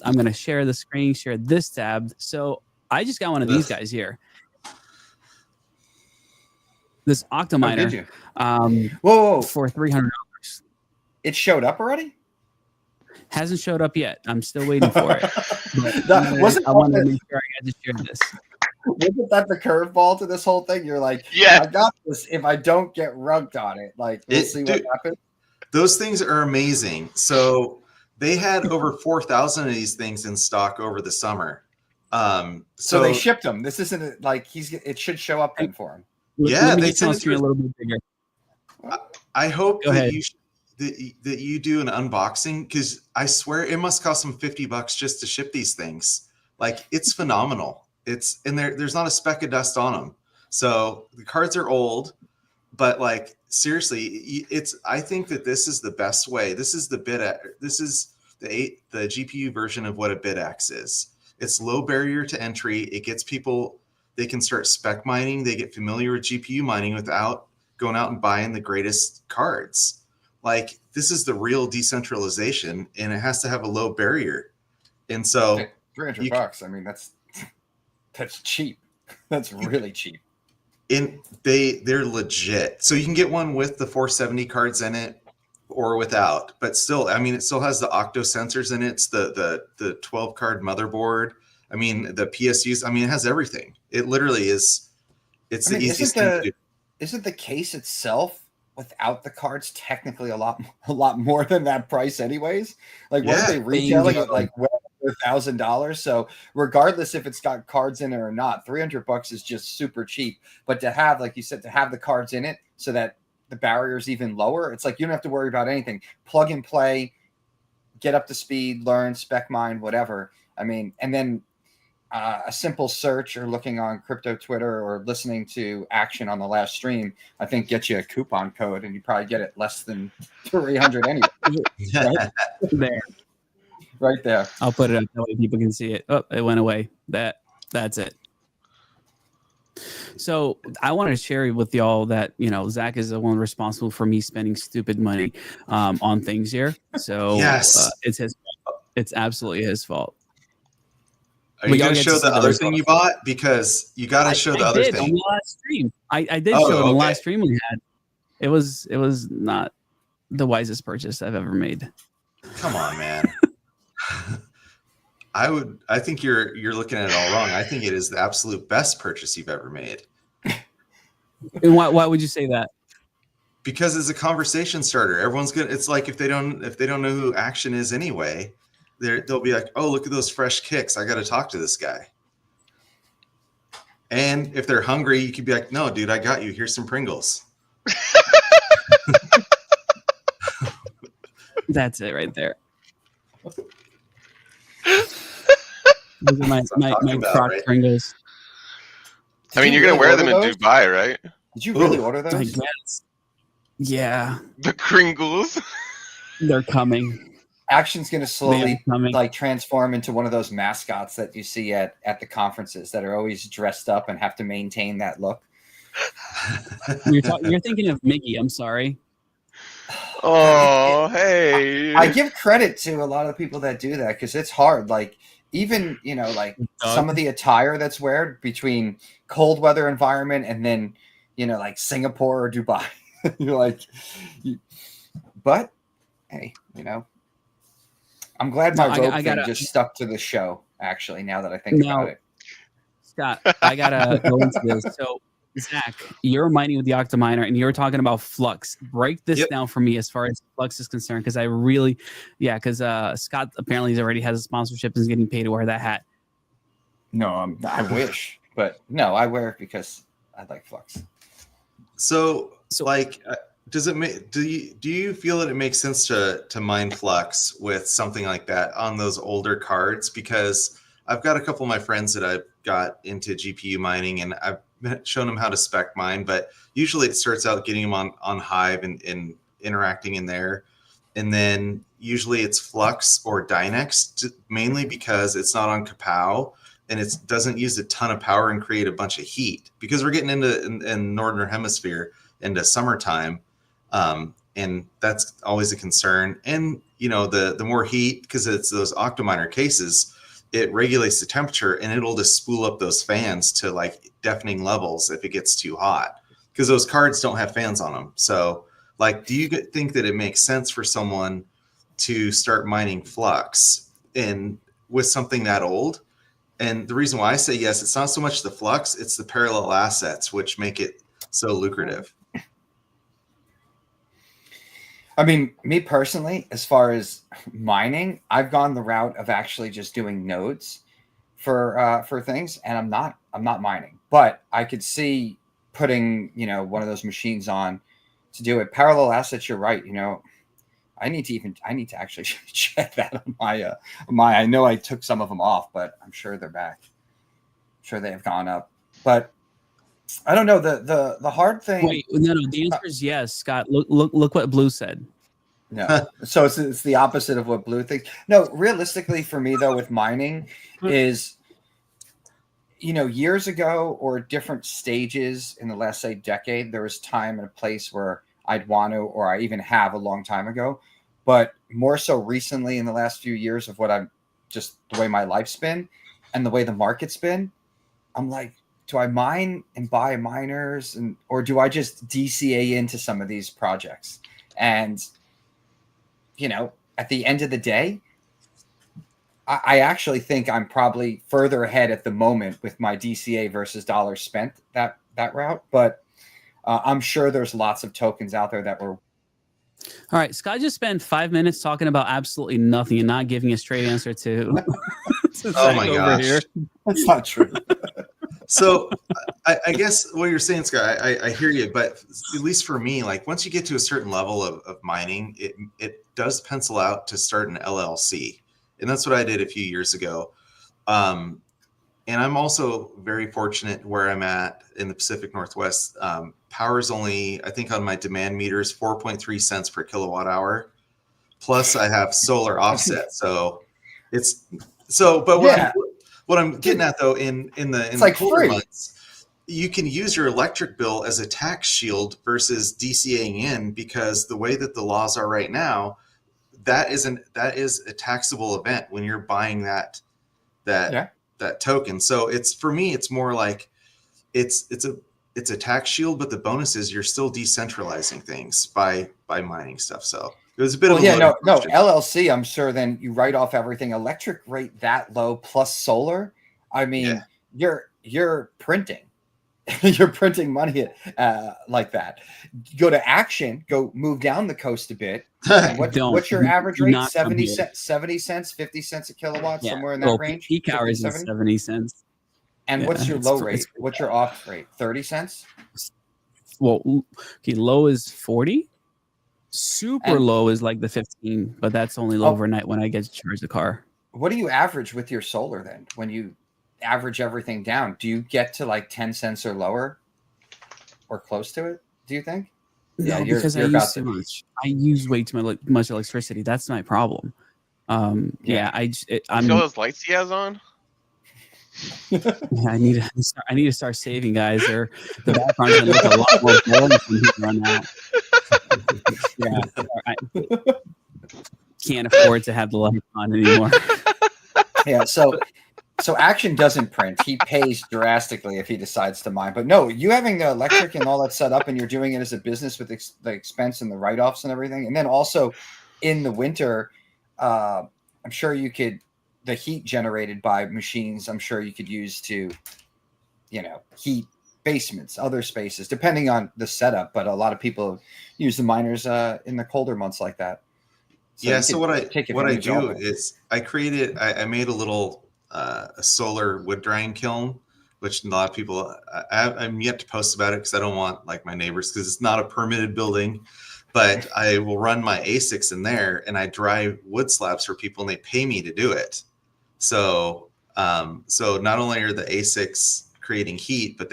going to share the screen, share this tab. So I just got one of these guys here. This Antminer. Whoa! For $300. It showed up already? Hasn't showed up yet. I'm still waiting for it. I want to make sure I got to share this. Wasn't that the curveball to this whole thing? You're like, yeah, I got this. If I don't get rugged on it, like we'll see what happens. Those things are amazing. So they had over 4,000 of these things in stock over the summer. So they shipped them. This isn't like it should show up then for him. Yeah, they sent it a little bit bigger. I hope that you do an unboxing, because I swear it must cost them $50 just to ship these things. Like, it's phenomenal. And there's not a speck of dust on them. So the cards are old, but like seriously, I think that this is the best way. This is the GPU version of what a BitX is. It's low barrier to entry. It gets people, they can start spec mining. They get familiar with GPU mining without going out and buying the greatest cards. Like, this is the real decentralization, and it has to have a low barrier. And so $300, I mean, that's cheap. That's really cheap. And they're legit. So you can get one with the 470 cards in it or without, but still, I mean, it still has the octo sensors in it. It's the 12 card motherboard. I mean, the PSUs, I mean, it has everything. It literally is. It's the easiest thing to do. Isn't the case itself without the cards technically a lot more than that price anyways? Like, what are they retailing at, like $1,000? So regardless if it's got cards in it or not, $300 is just super cheap. But to have, like you said, to have the cards in it so that the barrier is even lower, it's like you don't have to worry about anything. Plug and play, get up to speed, learn, spec mine, whatever. I mean, and then a simple search or looking on crypto Twitter or listening to Action on the last stream, I think gets you a coupon code, and you probably get it less than 300 anyway. Right there. I'll put it up that way people can see it. Oh, it went away. That's it. So I wanted to share with y'all that, Zach is the one responsible for me spending stupid money on things here. So yes, it's his fault. It's absolutely his fault. Are you going to show the other thing you bought? Because you got to show the other thing. On the last stream. I did show it on the last stream we had. It was not the wisest purchase I've ever made. Come on, man. I think you're looking at it all wrong. I think it is the absolute best purchase you've ever made. And why would you say that? Because it's a conversation starter. Everyone's good. It's like if they don't know who Action is anyway, they'll be like, oh, look at those fresh kicks. I got to talk to this guy. And if they're hungry, you could be like, no, dude, I got you. Here's some Pringles. That's it right there. Those are my Croc right? Pringles. I mean, you're going to wear them in Dubai, right? Did you really order I those? guess. Yeah. The Kringles. They're coming. Action's going to slowly like transform into one of those mascots that you see at the conferences that are always dressed up and have to maintain that look. You're thinking of Mickey. I'm sorry. Oh, hey. I give credit to a lot of people that do that because it's hard. Like even, you know, like some of the attire that's wear between cold weather environment and then, you know, like Singapore or Dubai. You're like, but hey, you know, I'm glad my rope thing just stuck to the show. Actually, now that I think about it, Scott, I gotta go into this. So, Zach, you're mining with the Antminer, and you're talking about Flux. Break this down for me as far as Flux is concerned, because I really, because Scott apparently already has a sponsorship and is getting paid to wear that hat. No, I wish, but no, I wear it because I like Flux. So like, does it make? Do you feel that it makes sense to mine Flux with something like that on those older cards? Because I've got a couple of my friends that I've got into GPU mining, and I've shown them how to spec mine, but usually it starts out getting them on Hive and interacting in there, and then usually it's Flux or Dynex, mainly because it's not on Kapow and it doesn't use a ton of power and create a bunch of heat, because we're getting into in northern hemisphere into summertime. And that's always a concern. And, you know, the more heat, because it's those Octominer cases, it regulates the temperature and it'll just spool up those fans to like deafening levels if it gets too hot, because those cards don't have fans on them. So like, do you think that it makes sense for someone to start mining Flux and with something that old? And the reason why I say yes, it's not so much the Flux, it's the parallel assets, which make it so lucrative. I mean, me personally, as far as mining, I've gone the route of actually just doing nodes for things, and I'm not mining. But I could see putting, you know, one of those machines on to do it. Parallel assets, you're right. You know, I need to actually check that on my. I know I took some of them off, but I'm sure they're back. I'm sure they have gone up, but I don't know. The hard thing. Wait, no. The answer is yes, Scott. Look what Blue said. No, so it's the opposite of what Blue thinks. No, realistically, for me though, with mining, is, you know, years ago or different stages in the last, say, decade, there was time and a place where I'd want to, or I even have a long time ago, but more so recently in the last few years of what I'm just the way my life's been and the way the market's been, I'm like, do I mine and buy miners, or do I just DCA into some of these projects? And, you know, at the end of the day, I actually think I'm probably further ahead at the moment with my DCA versus dollars spent that route. But I'm sure there's lots of tokens out there that were. All right, Scott just spent 5 minutes talking about absolutely nothing and not giving a straight answer to. Oh my gosh, here. That's not true. So I guess what you're saying, Scott, I hear you, but at least for me, like once you get to a certain level of mining, it does pencil out to start an LLC. And that's what I did a few years ago. And I'm also very fortunate where I'm at in the Pacific Northwest. Power's only, I think on my demand meters, 4.3 cents per kilowatt hour. Plus I have solar offset. So but what I'm getting at though, in the colder months, you can use your electric bill as a tax shield versus DCAing in, because the way that the laws are right now, that is a taxable event when you're buying that token. So it's, for me, it's more like it's a tax shield, but the bonus is you're still decentralizing things by mining stuff. So it was a bit of a no LLC. I'm sure then you write off everything. Electric rate that low plus solar. I mean, you're printing. You're printing money like that. Go to Action, go move down the coast a bit. What's your average rate? 70 cents, 50 cents a kilowatt, somewhere in that range. Peak hours is 70 cents. And Yeah, what's your low rate? What's your off rate? 30 cents? Well, okay, low is 40. Super low is like the 15, but that's only low overnight when I get to charge the car. What do you average with your solar then? When you average everything down, do you get to like 10 cents or lower or close to it? Do you think? No, because I use too much. I use way too much electricity. That's my problem. I'm see all those lights he has on. Yeah, I need to start saving, guys. The background's gonna look a lot more boring from here on out. Yeah, I can't afford to have the light on anymore. Yeah, so Action doesn't print. He pays drastically if he decides to mine. But no, you having the electric and all that set up, and you're doing it as a business with the expense and the write-offs and everything, and then also in the winter, I'm sure you could. The heat generated by machines, I'm sure you could use to, heat basements, other spaces, depending on the setup. But a lot of people use the miners in the colder months like that. So what I do is I made a little a solar wood drying kiln, which a lot of people I'm yet to post about it because I don't want like my neighbors, because it's not a permitted building. But I will run my ASICs in there and I dry wood slabs for people and they pay me to do it. So not only are the ASICs creating heat, but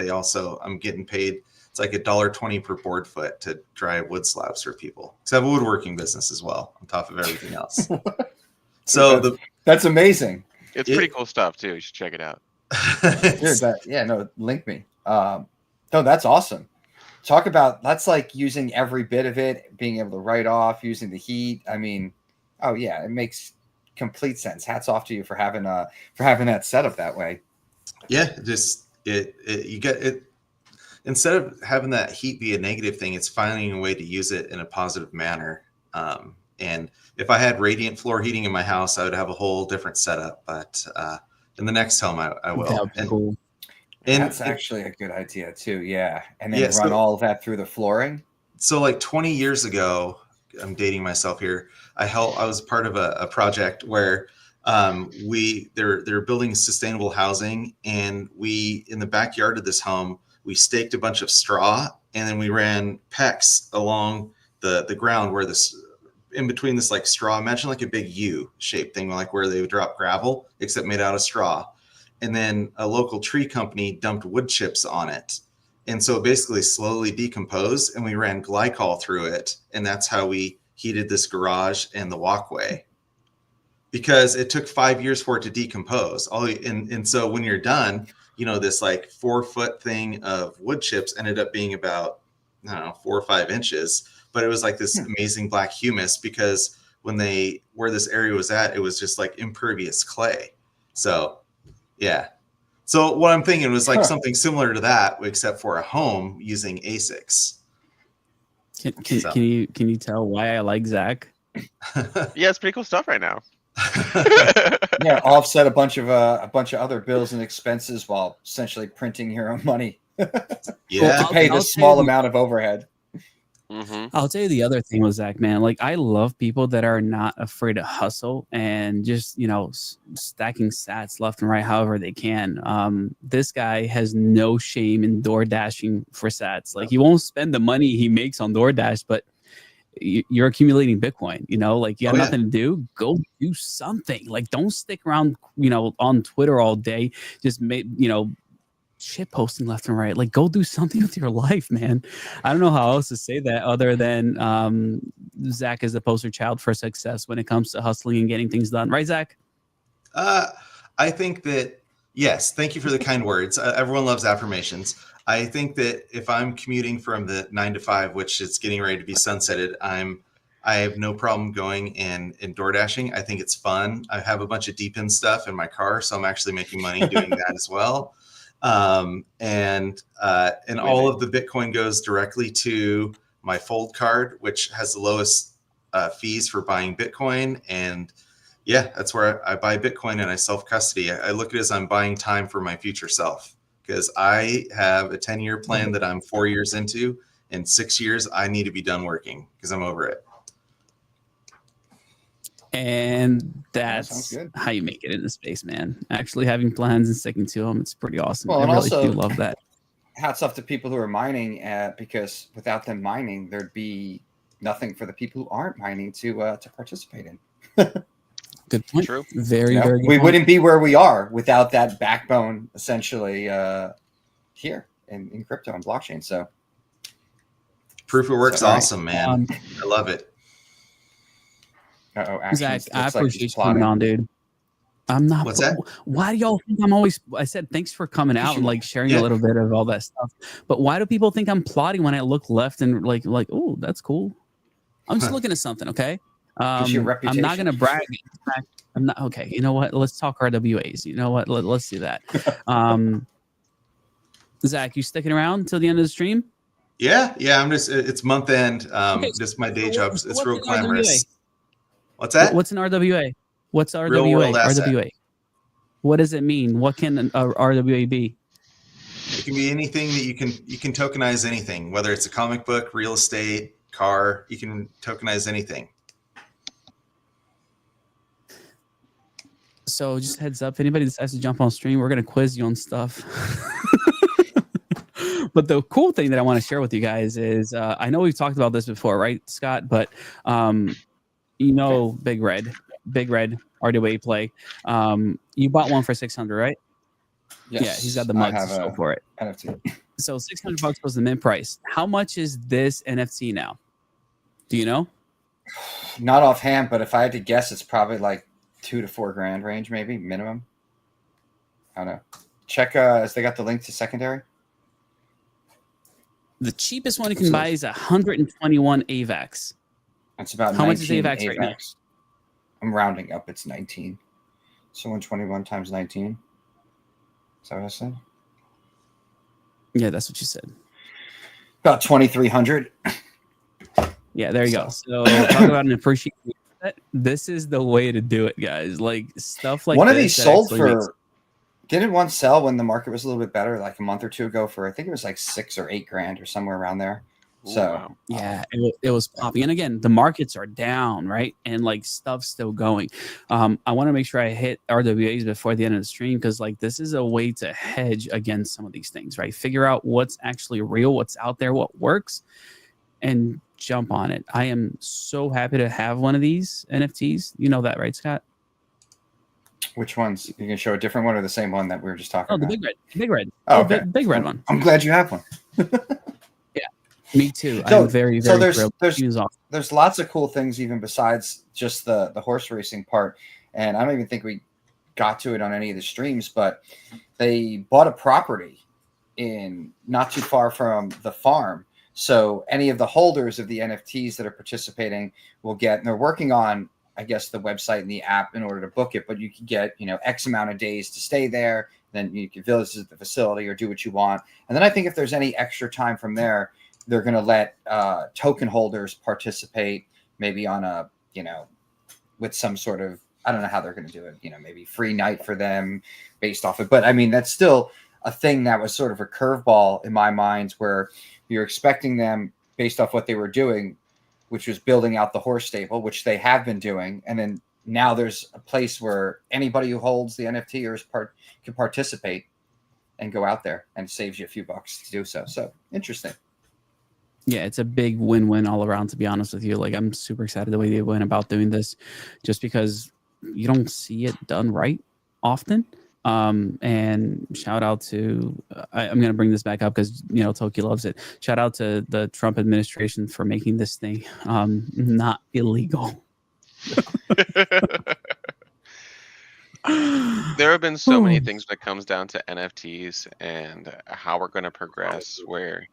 I'm getting paid. It's like $1.20 per board foot to dry wood slabs for people. Because I have a woodworking business as well, on top of everything else. So that's amazing. It's pretty cool stuff too. You should check it out. Link me. No, that's awesome. Talk about, that's like using every bit of it, being able to write off, using the heat. I mean, it makes complete sense. Hats off to you for having that setup that way. Yeah, just you get it. Instead of having that heat be a negative thing, it's finding a way to use it in a positive manner. And if I had radiant floor heating in my house, I would have a whole different setup. But in the next home, I will. That would be cool. And that's actually a good idea too. Yeah. And then run all of that through the flooring. So like 20 years ago, I'm dating myself here. I was part of a project where they're building sustainable housing, and in the backyard of this home, we staked a bunch of straw, and then we ran PEX along the ground where in between this like straw, imagine like a big U shaped thing, like where they would drop gravel, except made out of straw. And then a local tree company dumped wood chips on it. And so it basically slowly decomposed, and we ran glycol through it. And that's how we heated this garage and the walkway, because it took 5 years for it to decompose. And so when you're done, this like 4-foot thing of wood chips ended up being about, 4 or 5 inches, but it was like this amazing black humus, because where this area was at, it was just like impervious clay. So, yeah. So what I'm thinking was like something similar to that, except for a home using ASICs. Can you tell why I like Zach? Yeah, it's pretty cool stuff right now. Yeah, offset a bunch of other bills and expenses while essentially printing your own money. To pay the small amount of overhead. Mm-hmm. I'll tell you the other thing with Zach, man. Like, I love people that are not afraid to hustle and just, stacking sats left and right however they can. This guy has no shame in door dashing for sats. Like, he won't spend the money he makes on DoorDash, but you're accumulating Bitcoin. Like, you have nothing to do, go do something. Like, don't stick around, on Twitter all day. Just shit posting left and right. Like, go do something with your life, man. I don't know how else to say that other than Zach is the poster child for success when it comes to hustling and getting things done, right, Zach? I think that, yes, thank you for the kind words. Everyone loves affirmations. I think that if I'm commuting from the 9 to 5, which is getting ready to be sunsetted, I have no problem going and door dashing. I think it's fun. I have a bunch of DePIN stuff in my car, so I'm actually making money doing that as well. And all of the Bitcoin goes directly to my Fold card, which has the lowest fees for buying Bitcoin. And yeah, that's where I buy Bitcoin and I self-custody. I look at it as I'm buying time for my future self, because I have a 10-year plan that I'm 4 years into. In 6 years, I need to be done working because I'm over it. And Sounds that's good. how you make it in the space, man. Actually having plans and sticking to them, it's pretty awesome. Well, I and really also- do love that. Hats off to people who are mining, because without them mining, there'd be nothing for the people who aren't mining to participate in. Good point. True. Very, You know, very good we point. wouldn't be where we are without that backbone, essentially, here in crypto and blockchain. So Proof of work's So, all right. awesome, man. I love it. Zach, I appreciate you coming on, dude. I'm not. What's that? Why do y'all think I'm always? I said thanks for coming out and like sharing a little bit of all that stuff. But why do people think I'm plotting when I look left and like oh, that's cool? I'm just looking at something, okay? Your I'm reputation. not gonna brag. I'm not okay. You know what? Let's talk RWAs. You know what? Let's do that. Zach, you sticking around till the end of the stream? Yeah. I'm just. It's month end. Okay, Just my day so job. what's It's real an glamorous. RWA? What's that? What's an RWA? What's RWA? Real world asset. RWA. What does it mean? What can a RWA be? It can be anything that you can tokenize anything, whether it's a comic book, real estate, car. You can tokenize anything. So just heads up, if anybody decides to jump on stream, we're gonna quiz you on stuff. But the cool thing that I want to share with you guys is I know we've talked about this before, right, Scott? But you know, Big Red RWA play. You bought one for 600, right? Yes, yeah, he's got the mugs to show for it. NFT. So $600 was the mint price. How much is this NFT now? Do you know? Not offhand, but if I had to guess, it's probably like $2,000 to $4,000 range, maybe minimum. I don't know. Check as they got the link to secondary. The cheapest one you can buy is 121 AVAX. That's about how much is 19 AVAX right now? I'm rounding up. It's 19. So 121 times 19. Is that what I said? Yeah, that's what you said. About 2,300. Yeah, there you go. So talk about an appreciation. This is the way to do it, guys. Like stuff like one of this these sold makes... Didn't one sell when the market was a little bit better, like a month or two ago, for I think it was like $6,000 or $8,000 or somewhere around there. So wow. yeah, it was popping. And again, the markets are down, right? And like stuff's still going. I want to make sure I hit RWAs before the end of the stream because like this is a way to hedge against some of these things, right? Figure out what's actually real, what's out there, what works, and jump on it. I am so happy to have one of these NFTs. You know that, right, Scott? which ones? You can show a different one or the same one that we were just talking Oh, about? the big red. Oh, okay. Big red one. I'm glad you have one. Yeah, me too. So- I'm very, so very there's- thrilled. He was awesome. There's lots of cool things even besides just the horse racing part. And I don't even think we got to it on any of the streams, but they bought a property in not too far from the farm. So any of the holders of the NFTs that are participating will get, and they're working on, I guess, the website and the app in order to book it, but you can get, X amount of days to stay there. Then you can visit the facility or do what you want. And then I think if there's any extra time from there, they're going to let token holders participate maybe on a, with some sort of, I don't know how they're going to do it, maybe free night for them based off it. But I mean, that's still a thing that was sort of a curveball in my mind where you're expecting them based off what they were doing, which was building out the horse stable, which they have been doing. And then now there's a place where anybody who holds the NFT or can participate and go out there, and it saves you a few bucks to do so. So interesting. Yeah, it's a big win-win all around, to be honest with you. Like, I'm super excited the way they went about doing this, just because you don't see it done right often. And shout out to, I'm going to bring this back up because, Toki loves it. Shout out to the Trump administration for making this thing not illegal. There have been so many things when it comes down to NFTs and how we're going to progress where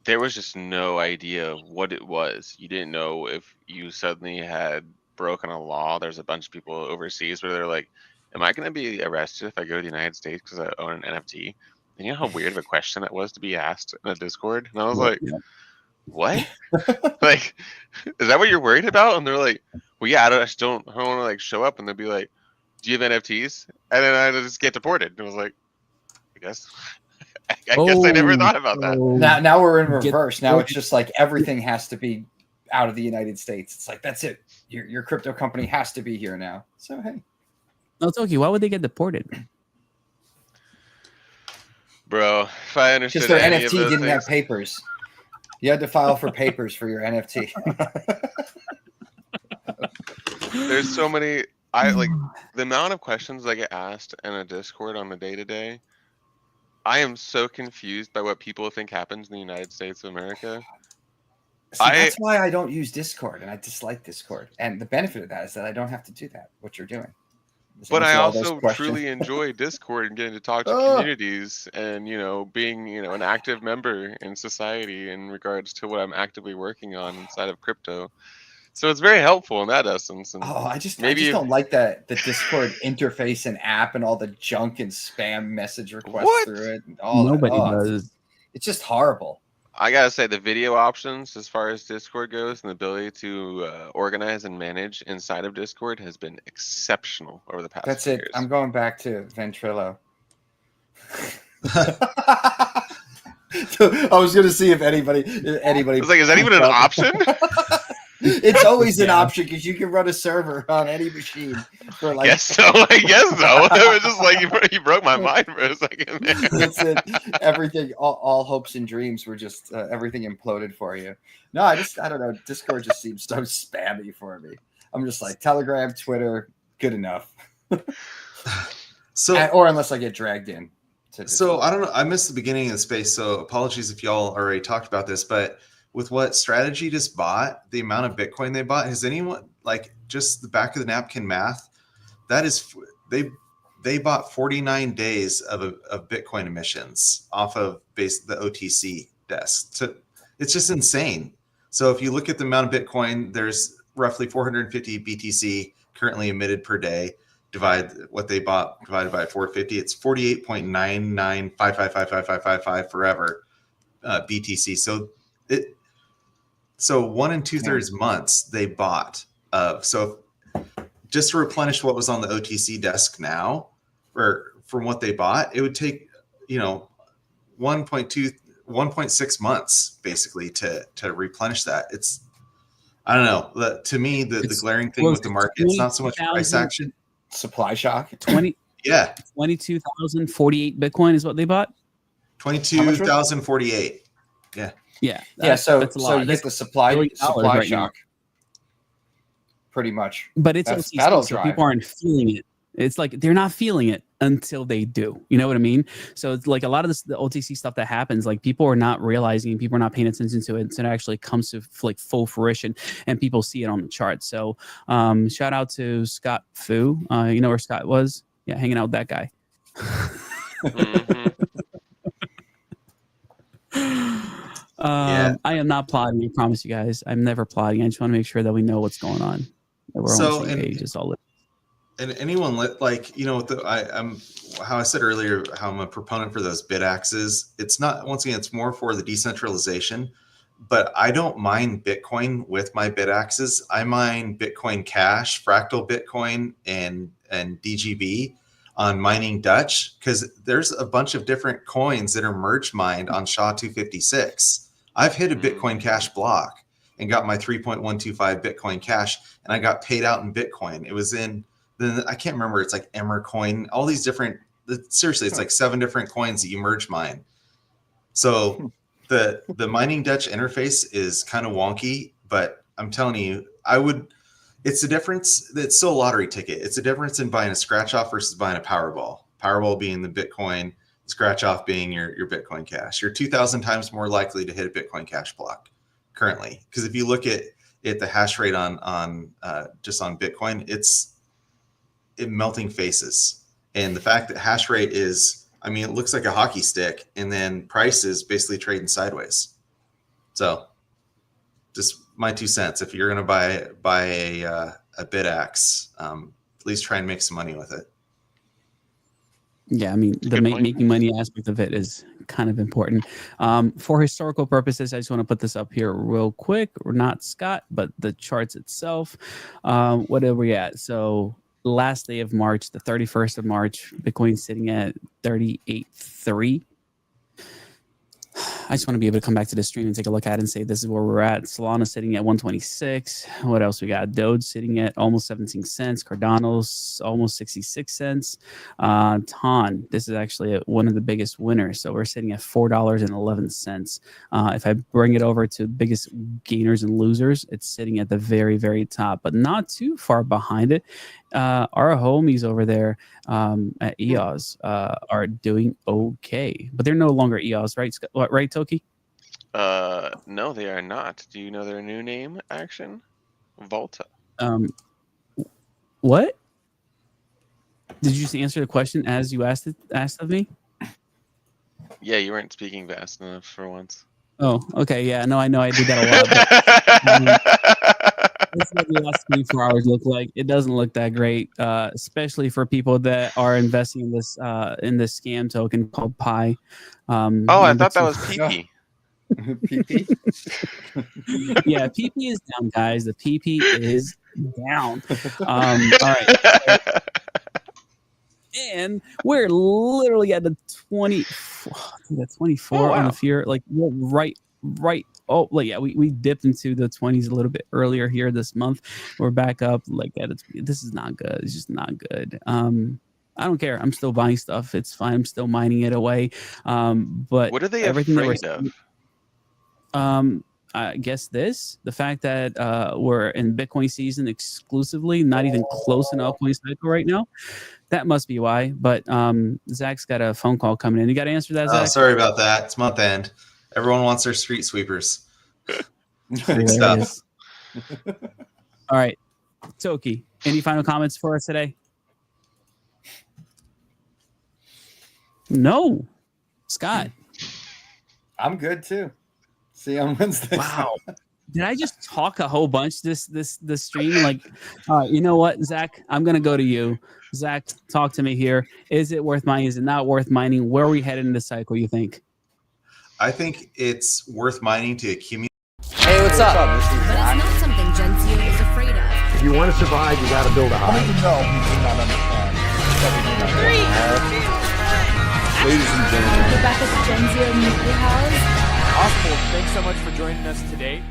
there was just no idea what it was. You didn't know if you suddenly had broken a law. There's a bunch of people overseas where they're like, am I going to be arrested if I go to the United States because I own an NFT? And you know how weird of a question that was to be asked in a Discord? And I was like, what? Like, is that what you're worried about? And they're like, well, yeah, I just don't want to like show up. And they'll be like, do you have NFTs? And then I just get deported. And I was like, I guess I never thought about that. Now we're in reverse. Now it's just like everything has to be out of the United States. It's like, that's it. your crypto company has to be here now. So hey, no, Toki, why would they get deported? Bro, if I understood because their any NFT of those didn't things, have papers. You had to file for papers for your NFT. there's so many. I like the amount of questions I get asked in a Discord on the day to day. I am so confused by what people think happens in the United States of America. See, that's why I don't use Discord, and I dislike Discord. And the benefit of that is that I don't have to do that. What you're doing. Just But I answer all those also questions. truly enjoy Discord and getting to talk to Oh. communities and, being, an active member in society in regards to what I'm actively working on inside of crypto. So it's very helpful in that essence. And I just maybe don't like the Discord interface and app and all the junk and spam message requests What? through it. And all Nobody that. does. It's just horrible. I gotta say the video options as far as Discord goes and the ability to organize and manage inside of Discord has been exceptional over the past That's few it. years. I'm going back to Ventrilo. I was going to see if anybody. It's like, is that even an option? It's always an option because you can run a server on any machine for like. Yes, so. I guess so. It was just like you broke my mind for a second there. That's it. Everything, all hopes and dreams were just everything imploded for you. No, I don't know. Discord just seems so spammy for me. I'm just like Telegram, Twitter, good enough. Or unless I get dragged in. So I don't know. I missed the beginning of the space, so apologies if y'all already talked about this. But with what Strategy just bought, the amount of Bitcoin they bought, has anyone like just the back of the napkin math? That is, they bought 49 days of Bitcoin emissions off of the OTC desk. So it's just insane. So if you look at the amount of Bitcoin, there's roughly 450 BTC currently emitted per day. Divide what they bought divided by 450. It's 48.995555555 forever BTC. So 1 2/3 months they bought. So just to replenish what was on the OTC desk now, or from what they bought, it would take 1.6 months basically to replenish that. It's, I don't know. To me, the glaring thing with the market, it's not so much price action. Supply shock. 22,048 Bitcoin is what they bought. 22,048. Yeah. Yeah. So that's a lot. you get the supply right shock. now. Pretty much. But it's That's OTC, so people aren't feeling it. It's like they're not feeling it until they do. You know what I mean? So it's like a lot of the OTC stuff that happens, like people are not realizing, people are not paying attention to it until it actually comes to like full fruition and people see it on the chart. So shout out to Scott Fu. You know where Scott was? Yeah, hanging out with that guy. Yeah. I am not plotting. I promise you guys. I'm never plotting. I just want to make sure that we know what's going on. That we're on the same page. Is all. And anyone I'm how I said earlier, how I'm a proponent for those bid axes. It's not, once again, it's more for the decentralization, but I don't mine Bitcoin with my bid axes. I mine Bitcoin Cash, Fractal Bitcoin, and DGB on Mining Dutch, because there's a bunch of different coins that are merge mined on SHA-256. I've hit a Bitcoin Cash block and got my 3.125 Bitcoin Cash, and I got paid out in Bitcoin. It was in, I can't remember, it's like Emmer coin, all these different, seriously, it's like 7 different coins that you merge mine. So the Mining Dutch interface is kind of wonky, but I'm telling you, it's the difference. It's still a lottery ticket. It's a difference in buying a scratch off versus buying a Powerball. Powerball being the Bitcoin, scratch off being your Bitcoin Cash. You're 2,000 times more likely to hit a Bitcoin Cash block currently. Because if you look at the hash rate on just on Bitcoin, it's melting faces. And the fact that hash rate is, I mean, it looks like a hockey stick, and then price is basically trading sideways. So just my 2 cents. If you're going to buy a bid axe, at least try and make some money with it. Yeah, I mean, the making money aspect of it is kind of important. For historical purposes, I just want to put this up here real quick. We're not Scott, but the charts itself. What are we at? So last day of March, the 31st of March, Bitcoin sitting at 38.3. I just want to be able to come back to the stream and take a look at it and say this is where we're at. Solana sitting at 126. What else we got? Doge sitting at almost 17 cents. Cardano's almost 66 cents. Ton, this is actually one of the biggest winners. So we're sitting at $4.11. If I bring it over to biggest gainers and losers, it's sitting at the very, very top, but not too far behind it. Our homies over there at EOS are doing okay, but they're no longer EOS, right? Right, Toki? No, they are not. Do you know their new name? Action? Volta. What? Did you just answer the question as you asked of me? Yeah, you weren't speaking fast enough for once. Oh, okay. Yeah, no, I know I did that a lot. But, that's what the last 24 hours look like. It doesn't look that great, especially for people that are investing in this scam token called Pi. I thought that was PP. PP? Yeah, PP is down, guys. The PP is down. All right. And we're literally at the 24 on the fear. Like, we're right. Oh, well, yeah, we dipped into the 20s a little bit earlier here this month. We're back up like at it. This is not good. It's just not good. I don't care. I'm still buying stuff. It's fine. I'm still mining it away. But what are they everything afraid of? I guess the fact that we're in Bitcoin season exclusively, not even close in altcoin cycle right now. That must be why. But Zach's got a phone call coming in. You got to answer that, Zach? Sorry about that. It's month end. Everyone wants their street sweepers. Big stuff. All right. Toki, any final comments for us today? No. Scott. I'm good too. See you on Wednesday. Wow. Did I just talk a whole bunch this stream? Like, all right, you know what, Zach? I'm gonna go to you. Zach, talk to me here. Is it worth mining? Is it not worth mining? Where are we headed in the cycle, you think? I think it's worth mining to accumulate. Hey, what's up? But it's not something Gen Z is afraid of. If you want to survive, you got to build a house. No, you do not understand. Ladies and gentlemen. Rebecca's Gen Z Media House. Oswald, thanks so much for joining us today.